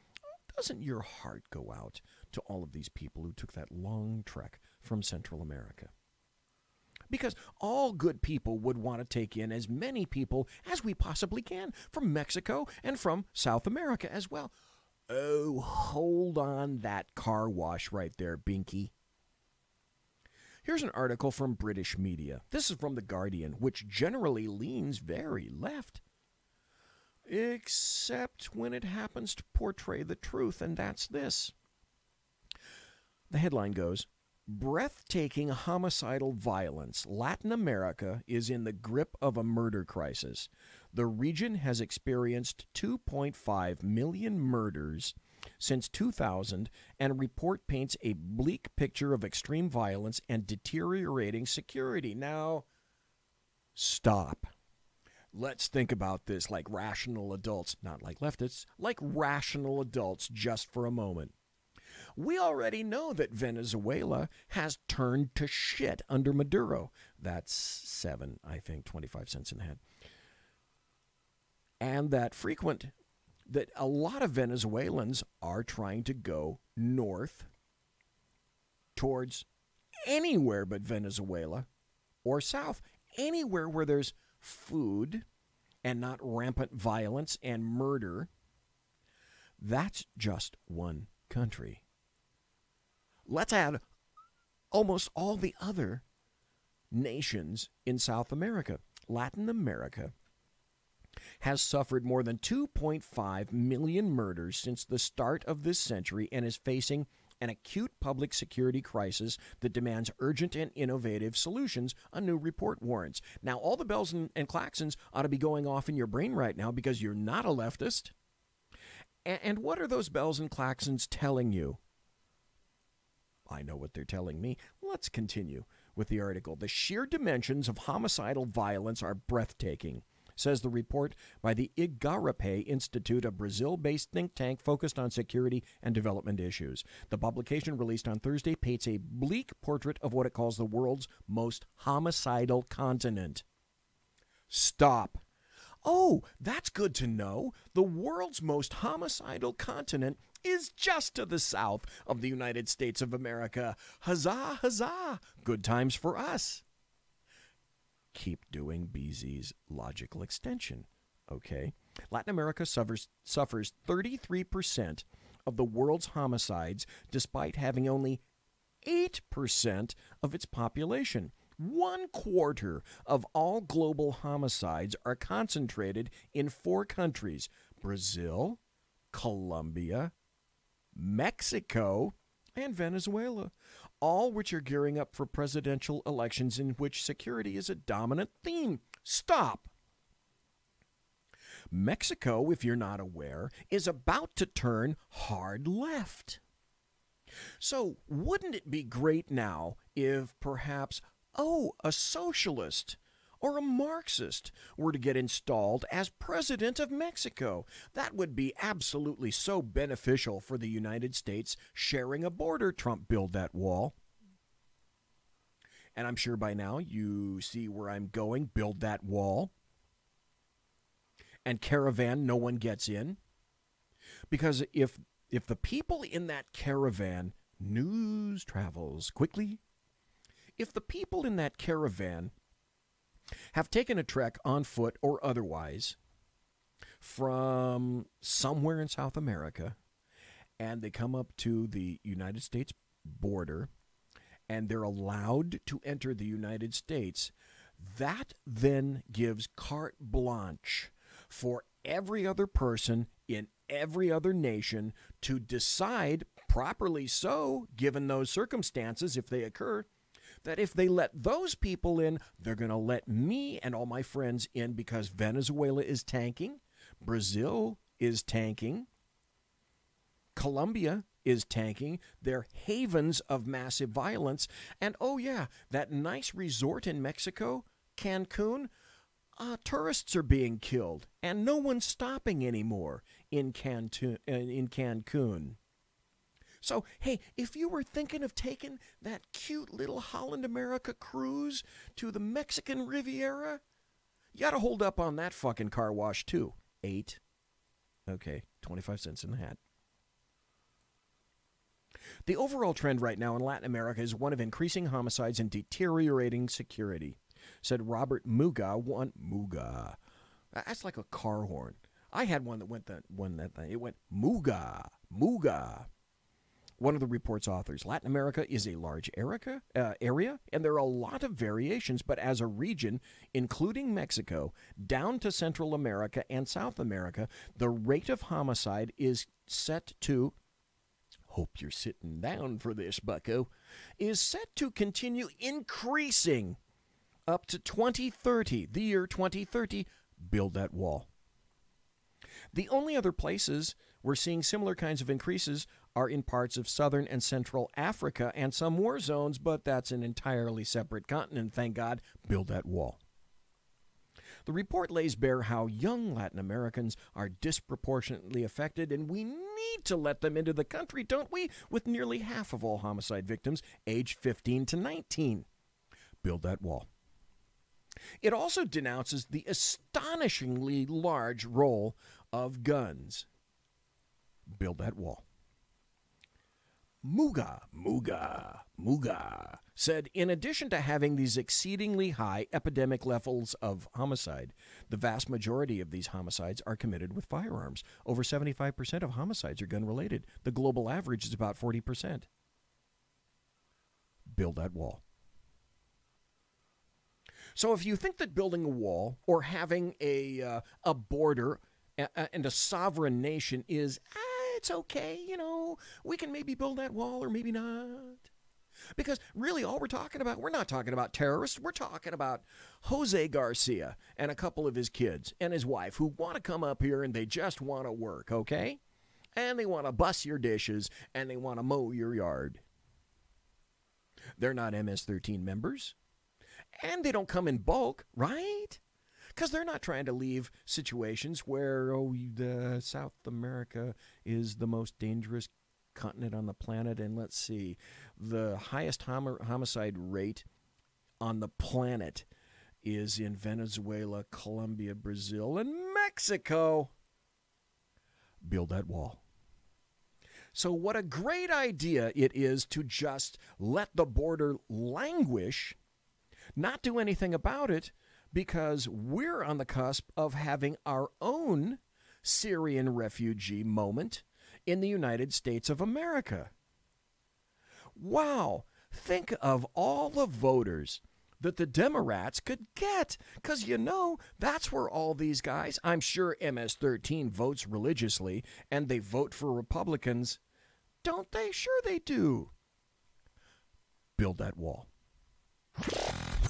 Doesn't your heart go out to all of these people who took that long trek from Central America? Because all good people would want to take in as many people as we possibly can from Mexico and from South America as well. Oh, hold on that car wash right there, Binky. Here's an article from British media. This is from The Guardian, which generally leans very left. Except when it happens to portray the truth, and that's this. The headline goes, "Breathtaking homicidal violence. Latin America is in the grip of a murder crisis. The region has experienced 2.5 million murders since 2000, and report paints a bleak picture of extreme violence and deteriorating security." Now, stop. Let's think about this like rational adults, not like leftists, like rational adults just for a moment. We already know that Venezuela has turned to shit under Maduro. That's 7, I think, 25 cents in the head. And that a lot of Venezuelans are trying to go north towards anywhere but Venezuela or south, anywhere where there's food and not rampant violence and murder. That's just one country. Let's add almost all the other nations in South America. Latin America has suffered more than 2.5 million murders since the start of this century and is facing an acute public security crisis that demands urgent and innovative solutions, a new report warrants. Now, all the bells and claxons ought to be going off in your brain right now because you're not a leftist. And what are those bells and claxons telling you? I know what they're telling me. Let's continue with the article. "The sheer dimensions of homicidal violence are breathtaking," says the report by the Igarape Institute, a Brazil-based think tank focused on security and development issues. The publication, released on Thursday, paints a bleak portrait of what it calls the world's most homicidal continent. Stop. Oh, that's good to know. The world's most homicidal continent is just to the south of the United States of America. Huzzah, huzzah. Good times for us. Keep doing BZ's logical extension, okay? Latin America suffers 33% of the world's homicides, despite having only 8% of its population. 1/4 of all global homicides are concentrated in 4 countries: Brazil, Colombia, Mexico, and Venezuela, all which are gearing up for presidential elections in which security is a dominant theme. Stop. Mexico, if you're not aware, is about to turn hard left. So wouldn't it be great now if perhaps, a socialist or a Marxist were to get installed as president of Mexico? That would be absolutely so beneficial for the United States sharing a border. Trump build that wall. And I'm sure by now you see where I'm going. Build that wall. And caravan, no one gets in. Because if the people in that caravan, news travels quickly. If the people in that caravan have taken a trek on foot or otherwise from somewhere in South America, and they come up to the United States border, and they're allowed to enter the United States, that then gives carte blanche for every other person in every other nation to decide, properly so, given those circumstances, if they occur, that if they let those people in, they're going to let me and all my friends in, because Venezuela is tanking, Brazil is tanking, Colombia is tanking. They're havens of massive violence. And oh yeah, that nice resort in Mexico, Cancun, tourists are being killed, and no one's stopping anymore in Cancun. So, hey, if you were thinking of taking that cute little Holland America cruise to the Mexican Riviera, you got to hold up on that fucking car wash too. 8. Okay, 25 cents in the hat. The overall trend right now in Latin America is one of increasing homicides and deteriorating security, said Robert Muga. Muga. That's like a car horn. I had one that went that thing. It went Muga, Muga. One of the report's authors. Latin America is a large area, and there are a lot of variations, but as a region, including Mexico, down to Central America and South America, the rate of homicide is set to, hope you're sitting down for this, bucko, is set to continue increasing up to 2030, the year 2030. Build that wall. The only other places we're seeing similar kinds of increases are in parts of southern and central Africa and some war zones, but that's an entirely separate continent, thank God. Build that wall. The report lays bare how young Latin Americans are disproportionately affected, and we need to let them into the country, don't we? With nearly half of all homicide victims aged 15 to 19. Build that wall. It also denounces the astonishingly large role of guns. Build that wall. Muga said, in addition to having these exceedingly high epidemic levels of homicide, the vast majority of these homicides are committed with firearms. Over 75% of homicides are gun-related. The global average is about 40%. Build that wall. So if you think that building a wall or having a border and a sovereign nation is, it's okay, we can maybe build that wall or maybe not. Because really all we're not talking about terrorists. We're talking about Jose Garcia and a couple of his kids and his wife who want to come up here and they just want to work, okay? And they want to bust your dishes and they want to mow your yard. They're not MS-13 members. And they don't come in bulk, right? Because they're not trying to leave situations where, South America is the most dangerous continent on the planet. And let's see, the highest homicide rate on the planet is in Venezuela, Colombia, Brazil, and Mexico. Build that wall. So what a great idea it is to just let the border languish, not do anything about it, because we're on the cusp of having our own Syrian refugee moment in the United States of America. Wow, think of all the voters that the Democrats could get, because that's where all these guys, I'm sure MS-13 votes religiously, and they vote for Republicans, don't they? Sure they do. Build that wall.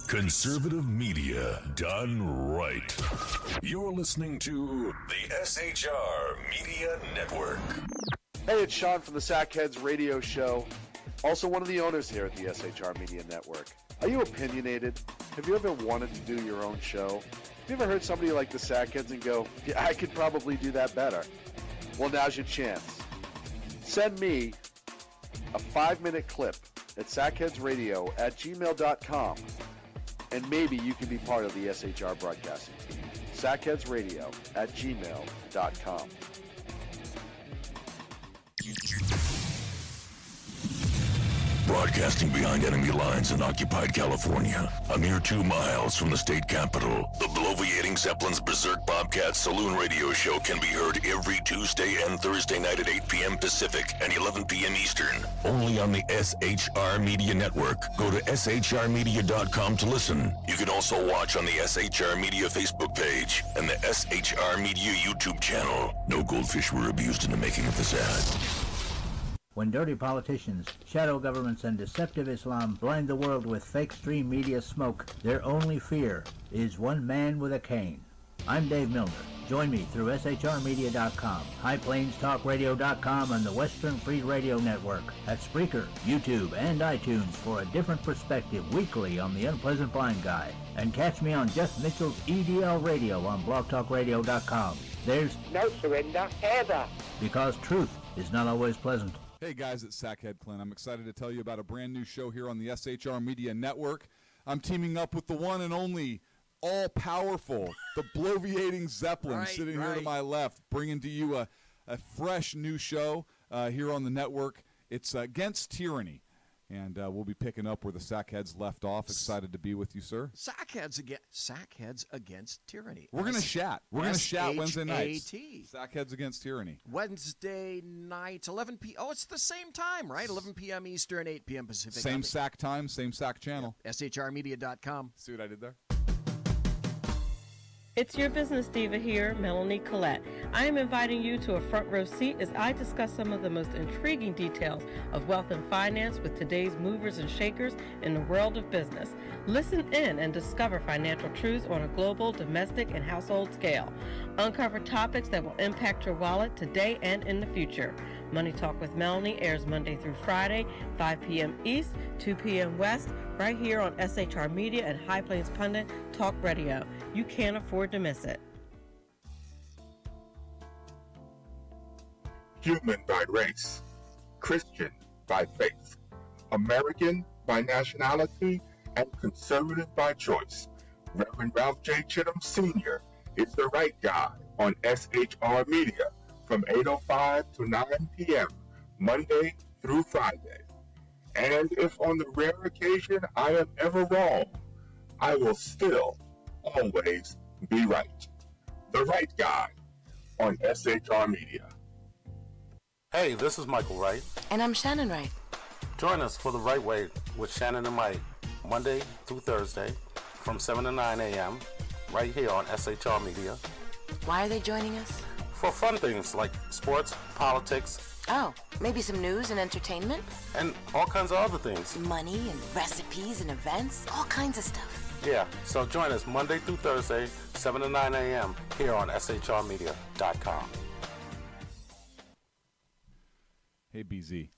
Conservative media done right. You're listening to the SHR Media Network. Hey, it's Sean from the Sackheads Radio Show, also one of the owners here at the SHR Media Network. Are you opinionated? Have you ever wanted to do your own show? Have you ever heard somebody like the Sackheads and go, yeah, I could probably do that better? Well, now's your chance. Send me a 5-minute clip at sackheadsradio@gmail.com, and maybe you can be part of the SHR broadcasting team. sackheadsradio@gmail.com. Broadcasting behind enemy lines in occupied California, a mere 2 miles from the state capitol, the bloviating Zeppelin's Berserk Bobcat Saloon radio show can be heard every Tuesday and Thursday night at 8 p.m. Pacific and 11 p.m. Eastern, only on the SHR Media Network. Go to shrmedia.com to listen. You can also watch on the SHR Media Facebook page and the SHR Media YouTube channel. No goldfish were abused in the making of this ad. When dirty politicians, shadow governments, and deceptive Islam blind the world with fake stream media smoke, their only fear is one man with a cane. I'm Dave Milner. Join me through shrmedia.com, highplainstalkradio.com, and the Western Free Radio Network at Spreaker, YouTube, and iTunes for a different perspective weekly on the Unpleasant Blind Guy. And catch me on Jeff Mitchell's EDL Radio on blogtalkradio.com. There's no surrender ever. Because truth is not always pleasant. Hey guys, it's Sackhead Clint. I'm excited to tell you about a brand new show here on the SHR Media Network. I'm teaming up with the one and only all-powerful, the bloviating Zeppelin, sitting here to my left, bringing to you a fresh new show here on the network. It's Against Tyranny. And we'll be picking up where the Sackheads left off. Excited to be with you, sir. Sackheads Against Tyranny. We're going to chat. We're going to chat Wednesday nights. S-H-A-T. Sackheads Against Tyranny. Wednesday night, 11 p.m. Oh, it's the same time, right? 11 p.m. Eastern, 8 p.m. Pacific. Same SAC time, same SAC channel. Yeah. shrmedia.com. See what I did there? It's your business diva here, Melanie Collette. I am inviting you to a front row seat as I discuss some of the most intriguing details of wealth and finance with today's movers and shakers in the world of business. Listen in and discover financial truths on a global, domestic, and household scale. Uncover topics that will impact your wallet today and in the future. Money Talk with Melanie airs Monday through Friday, 5 p.m. East, 2 p.m. West, right here on SHR Media and High Plains Pundit Talk Radio. You can't afford to miss it. Human by race, Christian by faith, American by nationality, and conservative by choice. Reverend Ralph J. Chittum Sr. is the right guy on SHR Media from 8:05 to 9 p.m. Monday through Friday. And if on the rare occasion I am ever wrong, I will still always be right. The right guy on SHR Media. Hey, this is Michael Wright. And I'm Shannon Wright. Join us for The Right Way with Shannon and Mike, Monday through Thursday from 7 to 9 a.m. right here on SHR Media. Why are they joining us? For fun things like sports, politics. Oh, maybe some news and entertainment? And all kinds of other things. Money and recipes and events, all kinds of stuff. Yeah, so join us Monday through Thursday, 7 to 9 a.m. here on shrmedia.com. Hey, BZ.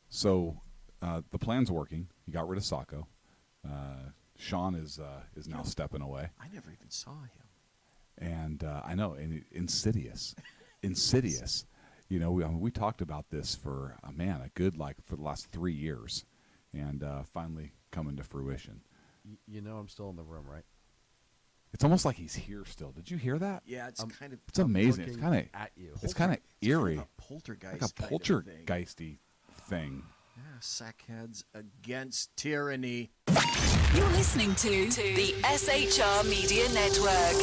So the plan's working. You got rid of Sacco. Sean is now stepping away. I never even saw him. And I know, and insidious. You know, we talked about this for for the last 3 years, and finally coming to fruition. You know I'm still in the room, right? It's almost like he's here still. Did you hear that? Yeah, it's kind of. It's amazing. It's kind of at you. It's kind of eerie. Kind of a poltergeist. Like a poltergeisty thing. Yeah, Sackheads Against Tyranny. You're listening to the SHR Media Network.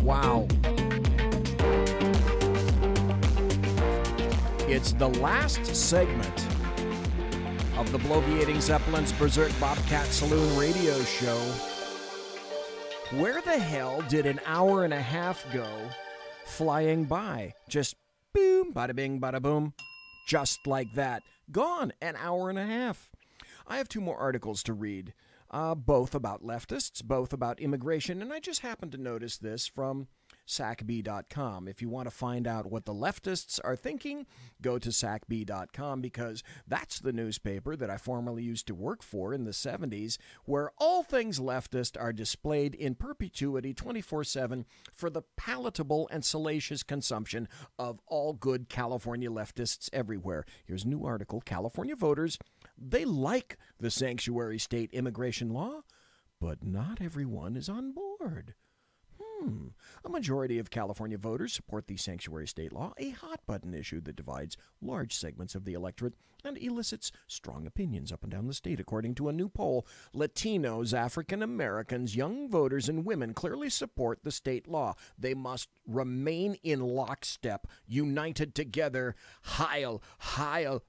Wow. It's the last segment of the bloviating Zeppelin's Berserk Bobcat Saloon radio show. Where the hell did an hour and a half go flying by? Just boom, bada bing, bada boom. Just like that. Gone, an hour and a half. I have 2 more articles to read. both about leftists, both about immigration, and I just happened to notice this from SACB.com. If you want to find out what the leftists are thinking, go to SACB.com, because that's the newspaper that I formerly used to work for in the 70s, where all things leftist are displayed in perpetuity 24/7 for the palatable and salacious consumption of all good California leftists everywhere. Here's a new article. California voters, they like the sanctuary state immigration law, but not everyone is on board. A majority of California voters support the sanctuary state law, a hot-button issue that divides large segments of the electorate and elicits strong opinions up and down the state. According to a new poll, Latinos, African Americans, young voters, and women clearly support the state law. They must remain in lockstep, united together, Heil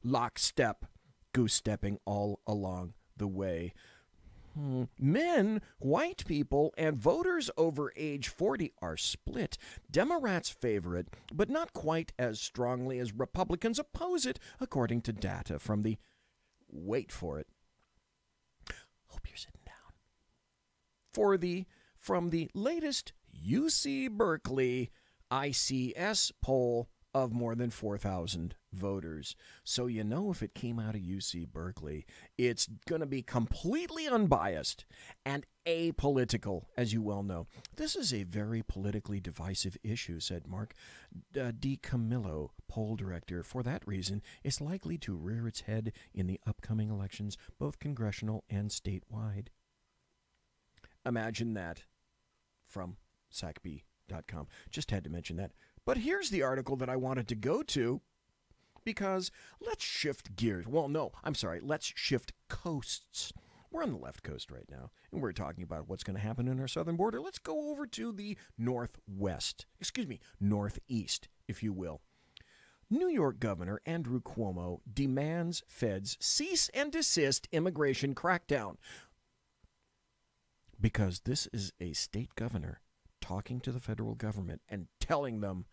lockstep, goose-stepping all along the way. Men, white people, and voters over age 40 are split. Democrats favor it, but not quite as strongly as Republicans oppose it, according to data from the, wait for it, hope you're sitting down, from the latest UC Berkeley ICS poll of more than 4,000 voters. So you know, if it came out of UC Berkeley, it's going to be completely unbiased and apolitical, as you well know. This is a very politically divisive issue, said Mark DiCamillo, poll director. For that reason, it's likely to rear its head in the upcoming elections, both congressional and statewide. Imagine that. From SACB.com. Just had to mention that. But here's the article that I wanted to go to, because let's shift gears. Well, no, I'm sorry. Let's shift coasts. We're on the left coast right now, and we're talking about what's going to happen in our southern border. Let's go over to the northeast, if you will. New York Governor Andrew Cuomo demands feds cease and desist immigration crackdown. Because this is a state governor talking to the federal government and telling them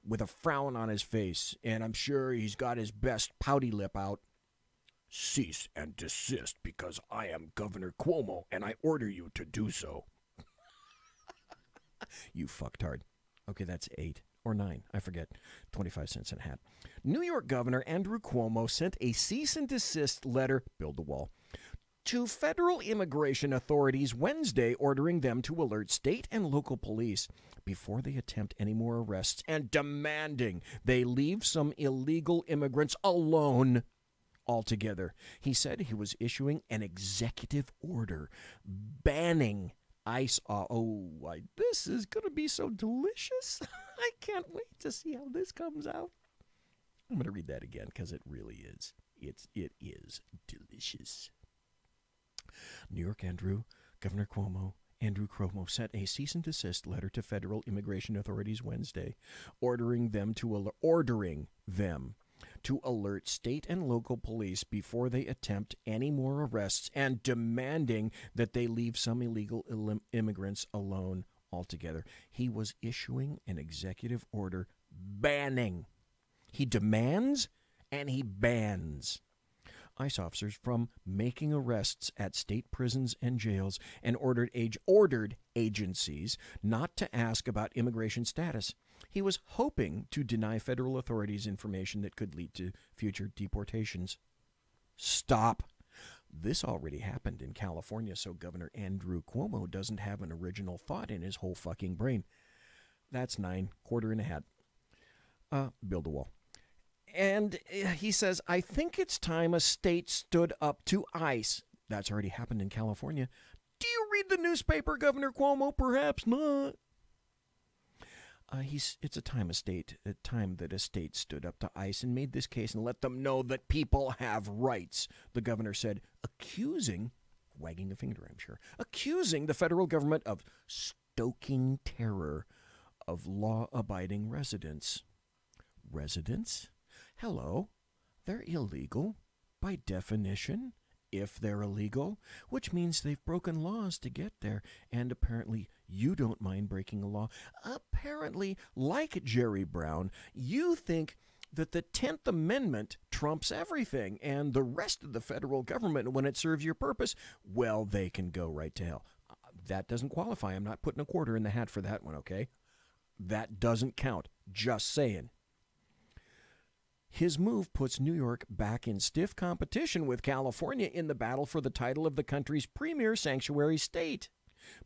with a frown on his face, and I'm sure he's got his best pouty lip out, cease and desist because I am Governor Cuomo and I order you to do so. You fucktard. Okay, that's 8 or 9. I forget. 25 cents in a hat. New York Governor Andrew Cuomo sent a cease and desist letter, build the wall, to federal immigration authorities Wednesday, ordering them to alert state and local police before they attempt any more arrests and demanding they leave some illegal immigrants alone altogether. He said he was issuing an executive order banning ICE. This is going to be so delicious. I can't wait to see how this comes out. I'm going to read that again because it really is. It is delicious. New York Governor Andrew Cuomo sent a cease and desist letter to federal immigration authorities Wednesday, ordering them to alert state and local police before they attempt any more arrests and demanding that they leave some illegal immigrants alone altogether. He was issuing an executive order banning. He demands and he bans ICE officers from making arrests at state prisons and jails, and ordered agencies not to ask about immigration status. He was hoping to deny federal authorities information that could lead to future deportations. Stop. This already happened in California, so Governor Andrew Cuomo doesn't have an original thought in his whole fucking brain. That's 9, quarter in a hat. Build a wall. And he says, I think it's time a state stood up to ICE. That's already happened in California. Do you read the newspaper, Governor Cuomo? Perhaps not. It's a time that a state stood up to ICE and made this case and let them know that people have rights, the governor said, wagging a finger, I'm sure, accusing the federal government of stoking terror of law-abiding residents. Residents? Hello, they're illegal by definition, if they're illegal, which means they've broken laws to get there, and apparently you don't mind breaking a law. Apparently, like Jerry Brown, you think that the 10th Amendment trumps everything. And the rest of the federal government, when it serves your purpose, well, they can go right to hell. That doesn't qualify. I'm not putting a quarter in the hat for that one, okay? That doesn't count. Just saying. His move puts New York back in stiff competition with California in the battle for the title of the country's premier sanctuary state.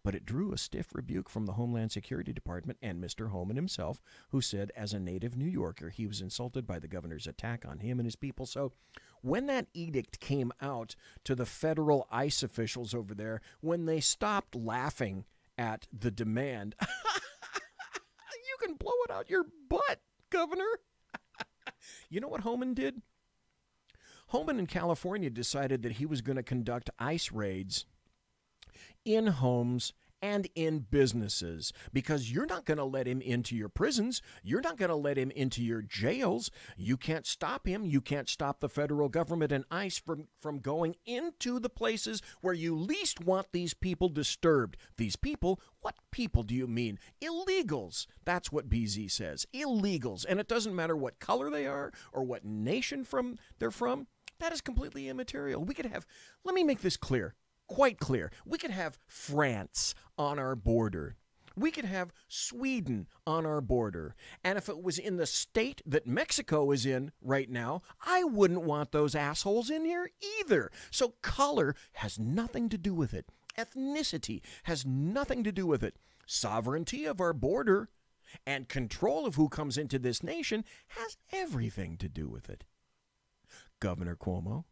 But it drew a stiff rebuke from the Homeland Security Department and Mr. Homan himself, who said as a native New Yorker he was insulted by the governor's attack on him and his people. So when that edict came out to the federal ICE officials over there, when they stopped laughing at the demand, you can blow it out your butt, Governor. You know what Homan did? Homan in California decided that he was going to conduct ICE raids in homes and in businesses, because you're not going to let him into your prisons. You're not going to let him into your jails. You can't stop him. You can't stop the federal government and ICE from going into the places where you least want these people disturbed. These people? What people do you mean? Illegals. That's what BZ says. Illegals. And it doesn't matter what color they are or what nation they're from. That is completely immaterial. We could have, let me make this clear. Quite clear. We could have France on our border. We could have Sweden on our border. And if it was in the state that Mexico is in right now, I wouldn't want those assholes in here either. So color has nothing to do with it. Ethnicity has nothing to do with it. Sovereignty of our border and control of who comes into this nation has everything to do with it. Governor Cuomo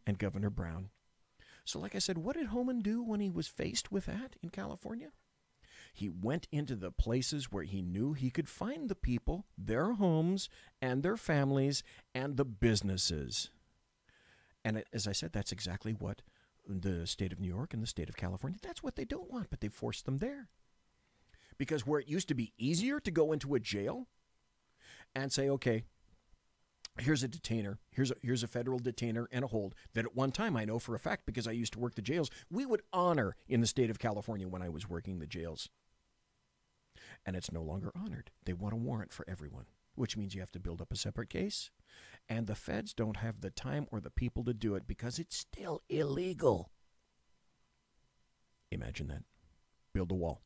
and Governor Brown. So like I said, what did Homan do when he was faced with that in California? He went into the places where he knew he could find the people, their homes, and their families, and the businesses. And as I said, that's exactly what the state of New York and the state of California, that's what they don't want, but they forced them there. Because where it used to be easier to go into a jail and say, okay, here's a detainer, here's a federal detainer and a hold that at one time, I know for a fact because I used to work the jails, we would honor in the state of California when I was working the jails. And it's no longer honored. They want a warrant for everyone, which means you have to build up a separate case. And the feds don't have the time or the people to do it because it's still illegal. Imagine that. Build a wall.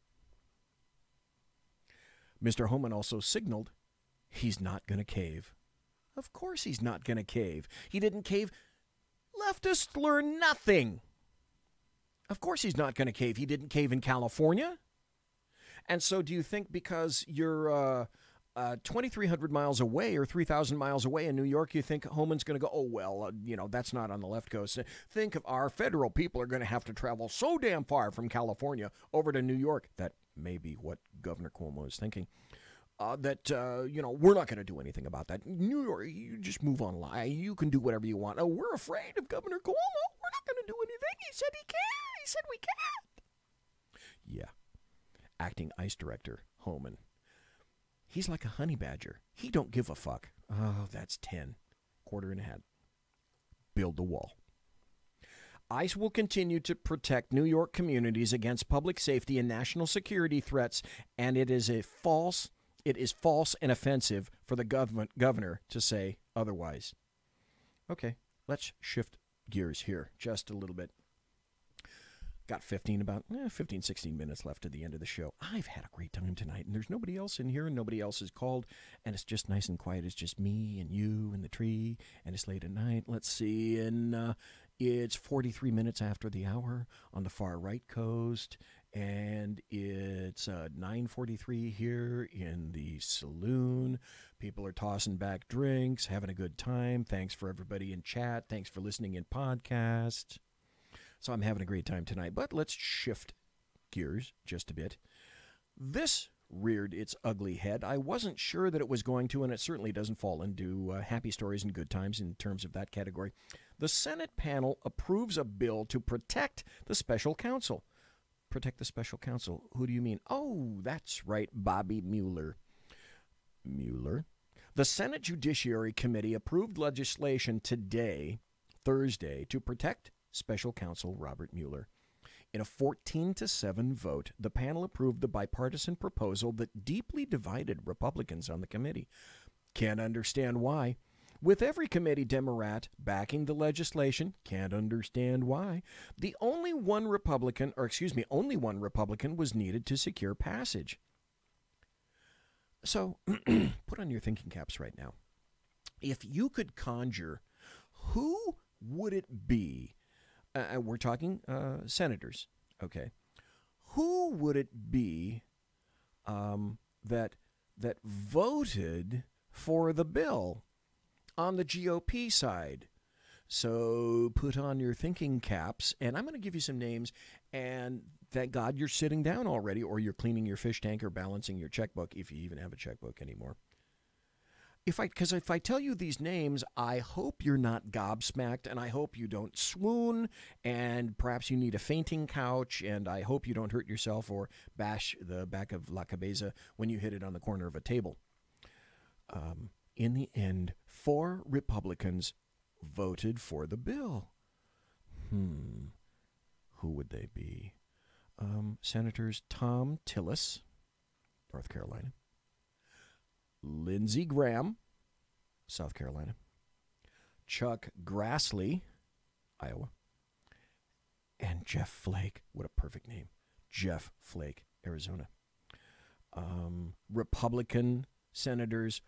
Mr. Homan also signaled he's not going to cave. Of course he's not going to cave. He didn't cave. Leftists learn nothing. Of course he's not going to cave. He didn't cave in California. And so do you think because you're 2,300 miles away or 3,000 miles away in New York, you think Homan's going to go, oh, well, that's not on the left coast. Think of our federal people are going to have to travel so damn far from California over to New York. That may be what Governor Cuomo is thinking. We're not going to do anything about that. New York, you just move on. You can do whatever you want. Oh, we're afraid of Governor Cuomo. We're not going to do anything. He said he can. He said we can't. Yeah. Acting ICE Director Homan. He's like a honey badger. He don't give a fuck. Oh, that's 10. Quarter in a hat. Build the wall. ICE will continue to protect New York communities against public safety and national security threats, and it is false and offensive for the governor to say otherwise. Okay, let's shift gears here just a little bit. Got 15, 16 minutes left to the end of the show. I've had a great time tonight, and there's nobody else in here, and nobody else is called, and it's just nice and quiet. It's just me and you and the tree, and it's late at night. Let's see, and it's 43 minutes after the hour on the far right coast, and it's 9:43 here in the saloon. People are tossing back drinks, having a good time. Thanks for everybody in chat. Thanks for listening in podcast. So I'm having a great time tonight, but let's shift gears just a bit. This reared its ugly head. I wasn't sure that it was going to, and it certainly doesn't fall into happy stories and good times in terms of that category. The Senate panel approves a bill to protect the special counsel. Protect the special counsel. Who do you mean? Oh, that's right, Bobby Mueller. The Senate Judiciary Committee approved legislation today, Thursday, to protect Special Counsel Robert Mueller. In a 14-7 vote, the panel approved the bipartisan proposal that deeply divided Republicans on the committee. Can't understand why. With every committee Democrat backing the legislation, can't understand why, only one Republican was needed to secure passage. So, put on your thinking caps right now. If you could conjure, who would it be? We're talking senators, okay? Who would it be that voted for the bill on the GOP side? So put on your thinking caps, and I'm going to give you some names, and thank God you're sitting down already, or you're cleaning your fish tank or balancing your checkbook, if you even have a checkbook anymore. Because if I tell you these names, I hope you're not gobsmacked, and I hope you don't swoon, and perhaps you need a fainting couch, and I hope you don't hurt yourself or bash the back of La Cabeza when you hit it on the corner of a table. In the end, 4 Republicans voted for the bill. Who would they be? Senators Tom Tillis, North Carolina. Lindsey Graham, South Carolina. Chuck Grassley, Iowa. And Jeff Flake. What a perfect name. Jeff Flake, Arizona. Republican Senators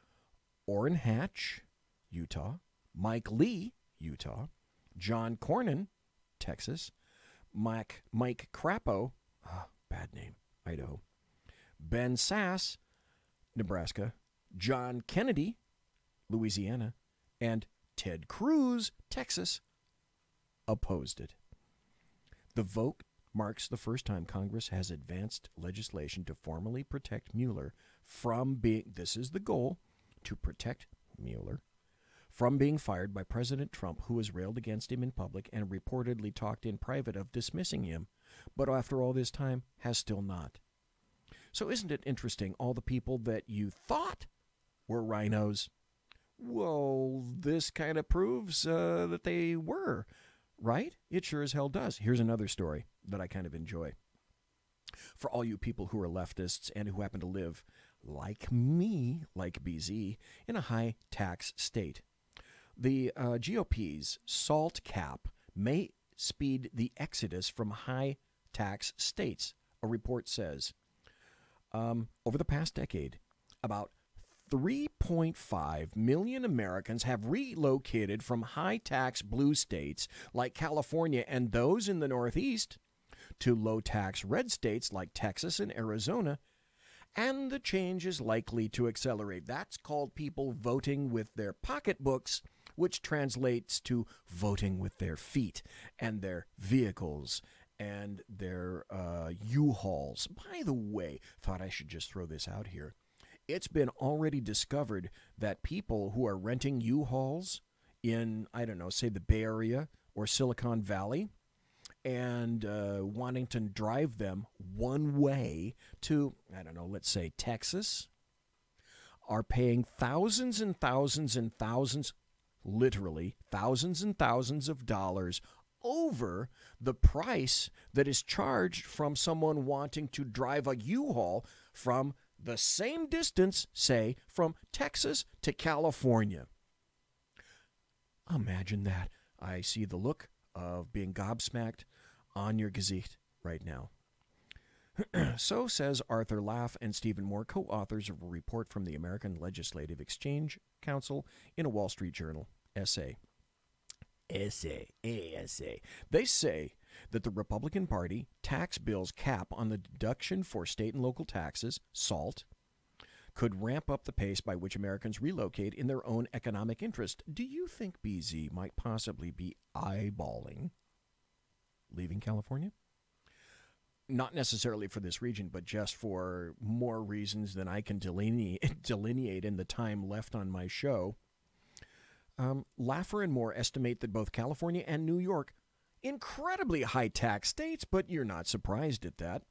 Orrin Hatch, Utah. Mike Lee, Utah. John Cornyn, Texas. Mike Crapo, bad name, Idaho. Ben Sass, Nebraska. John Kennedy, Louisiana, and Ted Cruz, Texas, opposed it. The vote marks the first time Congress has advanced legislation to formally protect Mueller from being, this is the goal, to protect Mueller from being fired by President Trump, who has railed against him in public and reportedly talked in private of dismissing him, but after all this time has still not. So isn't it interesting, all the people that you thought were rhinos? Well, this kind of proves that they were, right? It sure as hell does. Here's another story that I kind of enjoy. For all you people who are leftists and who happen to live, like me, like BZ, in a high-tax state. The GOP's SALT cap may speed the exodus from high-tax states, a report says. Over the past decade, about 3.5 million Americans have relocated from high-tax blue states like California and those in the Northeast to low-tax red states like Texas and Arizona, and the change is likely to accelerate. That's called people voting with their pocketbooks, which translates to voting with their feet and their vehicles and their U-Hauls. By the way, thought I should just throw this out here. It's been already discovered that people who are renting U-Hauls in, I don't know, say the Bay Area or Silicon Valley, and wanting to drive them one way to, I don't know, let's say Texas, are paying thousands and thousands and thousands, literally thousands and thousands of dollars over the price that is charged from someone wanting to drive a U-Haul from the same distance, say, from Texas to California. Imagine that. I see the look of being gobsmacked on your Gesicht right now. So says Arthur Laff and Stephen Moore, co-authors of a report from the American Legislative Exchange Council in a Wall Street Journal essay. They say that the Republican Party tax bill's cap on the deduction for state and local taxes, SALT, could ramp up the pace by which Americans relocate in their own economic interest. Do you think BZ might possibly be eyeballing leaving California? Not necessarily for this region, but just for more reasons than I can delineate in the time left on my show. Laffer and Moore estimate that both California and New York, incredibly high-tax states, but you're not surprised at that,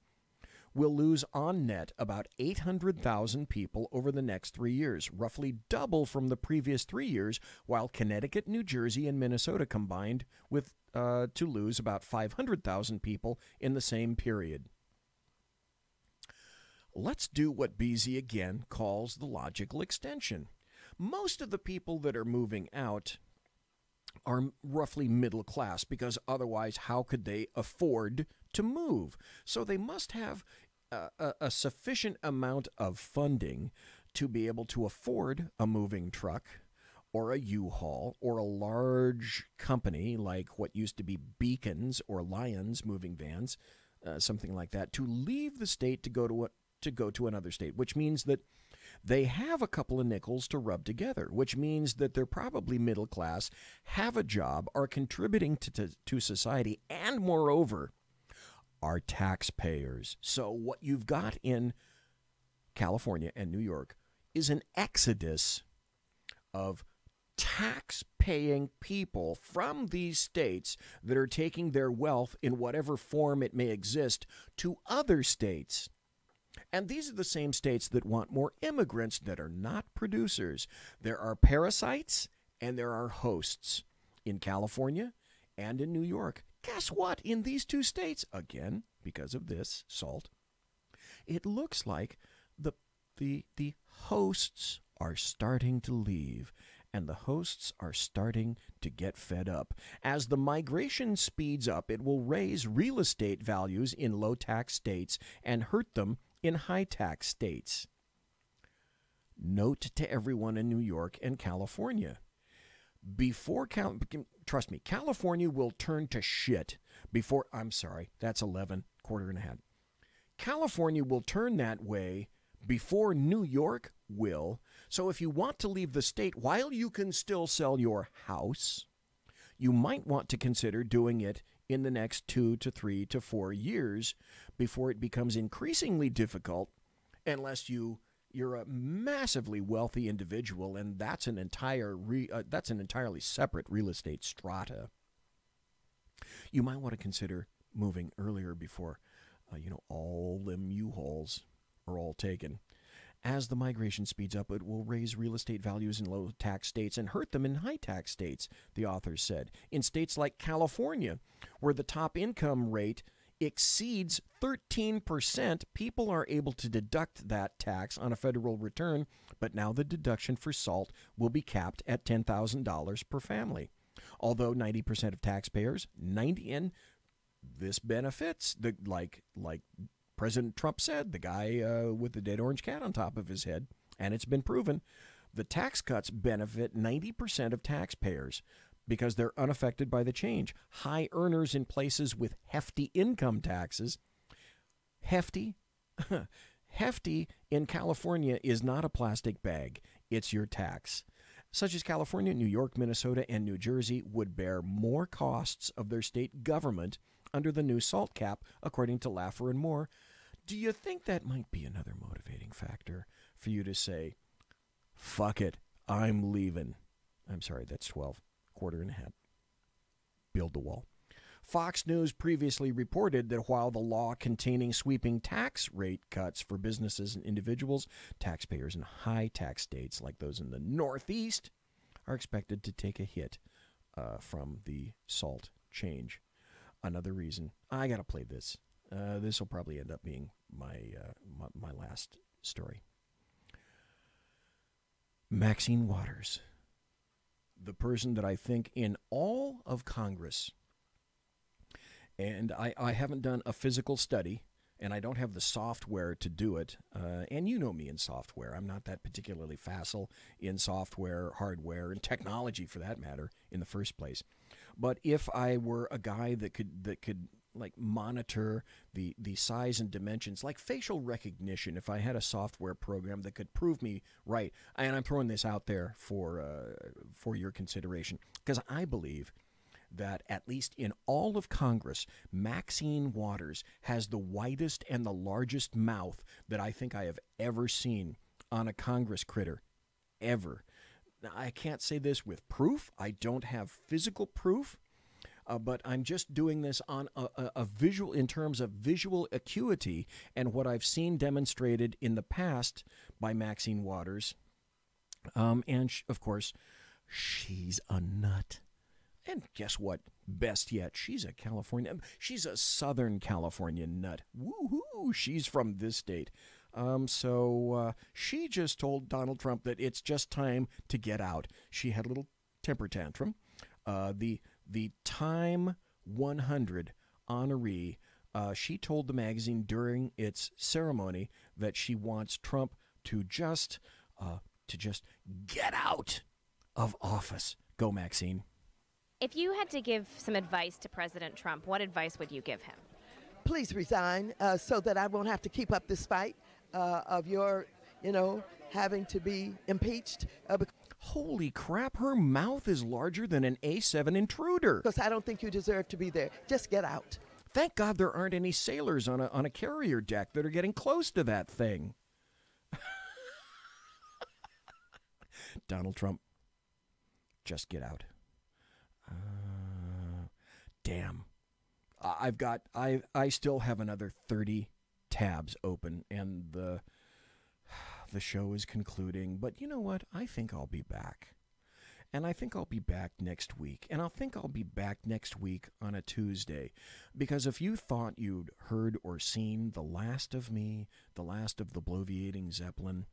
will lose on net about 800,000 people over the next 3 years, roughly double from the previous 3 years, while Connecticut, New Jersey, and Minnesota combined with to lose about 500,000 people in the same period. Let's do what BZ again calls the logical extension. Most of the people that are moving out are roughly middle class, because otherwise how could they afford to move? So they must have a sufficient amount of funding to be able to afford a moving truck or a U-Haul or a large company like what used to be Beacons or Lions moving vans, something like that, to leave the state to go to another state, which means that they have a couple of nickels to rub together, which means that they're probably middle class, have a job, are contributing to society, and moreover, are taxpayers. So what you've got in California and New York is an exodus of tax-paying people from these states that are taking their wealth in whatever form it may exist to other states. And these are the same states that want more immigrants that are not producers. There are parasites and there are hosts in California and in New York. Guess what? In these two states, again, because of this SALT, it looks like the hosts are starting to leave, and the hosts are starting to get fed up. As the migration speeds up, it will raise real estate values in low-tax states and hurt them in high-tax states. Note to everyone in New York and California. Trust me, California will turn to shit before, I'm sorry, that's 11, quarter and a half. California will turn that way before New York will. So if you want to leave the state while you can still sell your house, you might want to consider doing it in the next 2 to 3 to 4 years before it becomes increasingly difficult, unless you're a massively wealthy individual, and that's an entirely separate real estate strata. You might want to consider moving earlier before, all them U-Hauls are all taken. As the migration speeds up, it will raise real estate values in low-tax states and hurt them in high-tax states, the authors said. In states like California, where the top income rate exceeds 13%, people are able to deduct that tax on a federal return, but now the deduction for SALT will be capped at $10,000 per family. Although 90% of taxpayers, and this benefits, like President Trump said, the guy with the dead orange cat on top of his head, and it's been proven, the tax cuts benefit 90% of taxpayers because they're unaffected by the change. High earners in places with hefty income taxes. Hefty in California is not a plastic bag. It's your tax. Such as California, New York, Minnesota, and New Jersey would bear more costs of their state government under the new SALT cap, according to Laffer and Moore. Do you think that might be another motivating factor for you to say, fuck it, I'm leaving? I'm sorry, that's 12, quarter and a half. Build the wall. Fox News previously reported that while the law containing sweeping tax rate cuts for businesses and individuals, taxpayers in high-tax states like those in the Northeast are expected to take a hit from the SALT change. Another reason. I got to play this. This will probably end up being my last story. Maxine Waters, the person that I think in all of Congress, and I haven't done a physical study, and I don't have the software to do it, and you know me in software. I'm not that particularly facile in software, hardware, and technology for that matter in the first place. But if I were a guy that could like monitor the size and dimensions, like facial recognition, if I had a software program that could prove me right, and I'm throwing this out there for your consideration, because I believe that at least in all of Congress, Maxine Waters has the widest and the largest mouth that I think I have ever seen on a Congress critter, ever. Now, I can't say this with proof. I don't have physical proof, but I'm just doing this on a visual, in terms of visual acuity and what I've seen demonstrated in the past by Maxine Waters. And of course, she's a nut. And guess what? Best yet, she's a Southern California nut. Woohoo! She's from this state. So she just told Donald Trump that it's just time to get out. She had a little temper tantrum. The Time 100 honoree, she told the magazine during its ceremony that she wants Trump to just get out of office. Go, Maxine. If you had to give some advice to President Trump, what advice would you give him? Please resign so that I won't have to keep up this fight of your, having to be impeached. Holy crap, her mouth is larger than an A7 intruder. Because I don't think you deserve to be there. Just get out. Thank God there aren't any sailors on a carrier deck that are getting close to that thing. Donald Trump, just get out. Damn. I still have another 30 tabs open, and the show is concluding. But you know what? I think I'll be back. And I think I'll be back next week. And I think I'll be back next week on a Tuesday. Because if you thought you'd heard or seen the last of me, the last of the bloviating Zeppelin,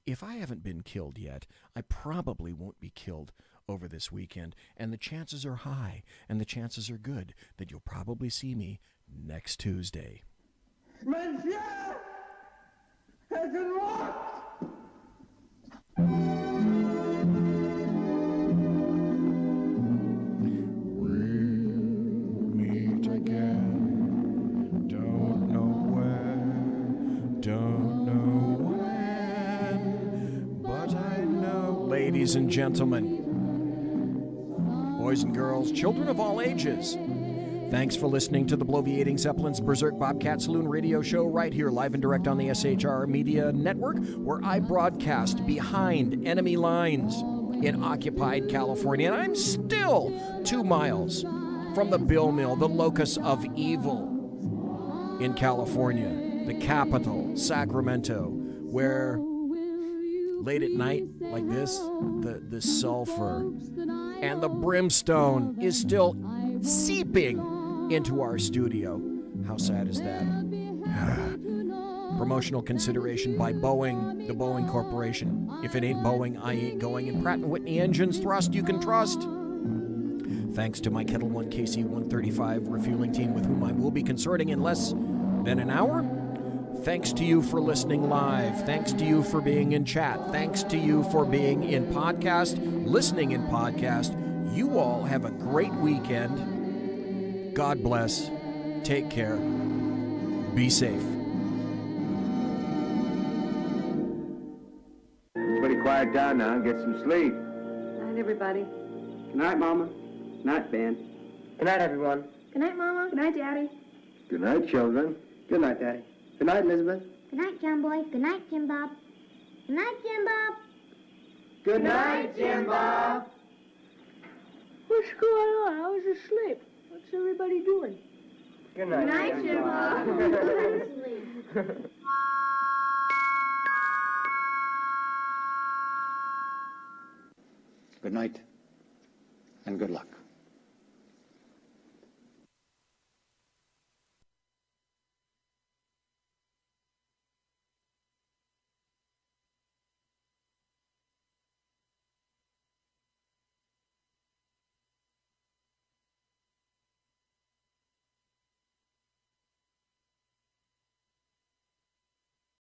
if I haven't been killed yet, I probably won't be killed over this weekend. And the chances are high, and the chances are good that you'll probably see me next Tuesday. Monsieur has been locked! Ladies and gentlemen, boys and girls, children of all ages, thanks for listening to the Bloviating Zeppelin's Berserk Bobcat Saloon radio show right here live and direct on the SHR Media Network, where I broadcast behind enemy lines in occupied California. And I'm still 2 miles from the Bill Mill, the locus of evil in California, the capital, Sacramento, where late at night like this, the sulfur and the brimstone is still seeping into our studio. How sad is that? Promotional consideration by Boeing, the Boeing Corporation. If it ain't Boeing, I ain't going. And Pratt & Whitney engines, thrust you can trust. Thanks to my Kettle One KC-135 refueling team with whom I will be consorting in less than an hour. Thanks to you for listening live. Thanks to you for being in chat. Thanks to you for being in podcast, listening in podcast. You all have a great weekend. God bless. Take care. Be safe. Everybody quiet down now and get some sleep. Good night, everybody. Good night, Mama. Good night, Ben. Good night, everyone. Good night, Mama. Good night, Daddy. Good night, children. Good night, Daddy. Good night, Elizabeth. Good night, John Boy. Good night, Jim Bob. Good night, Jim Bob. Good night, Jim Bob. What's going on? I was asleep. What's everybody doing? Good night, Jim Bob. Good night, and good luck.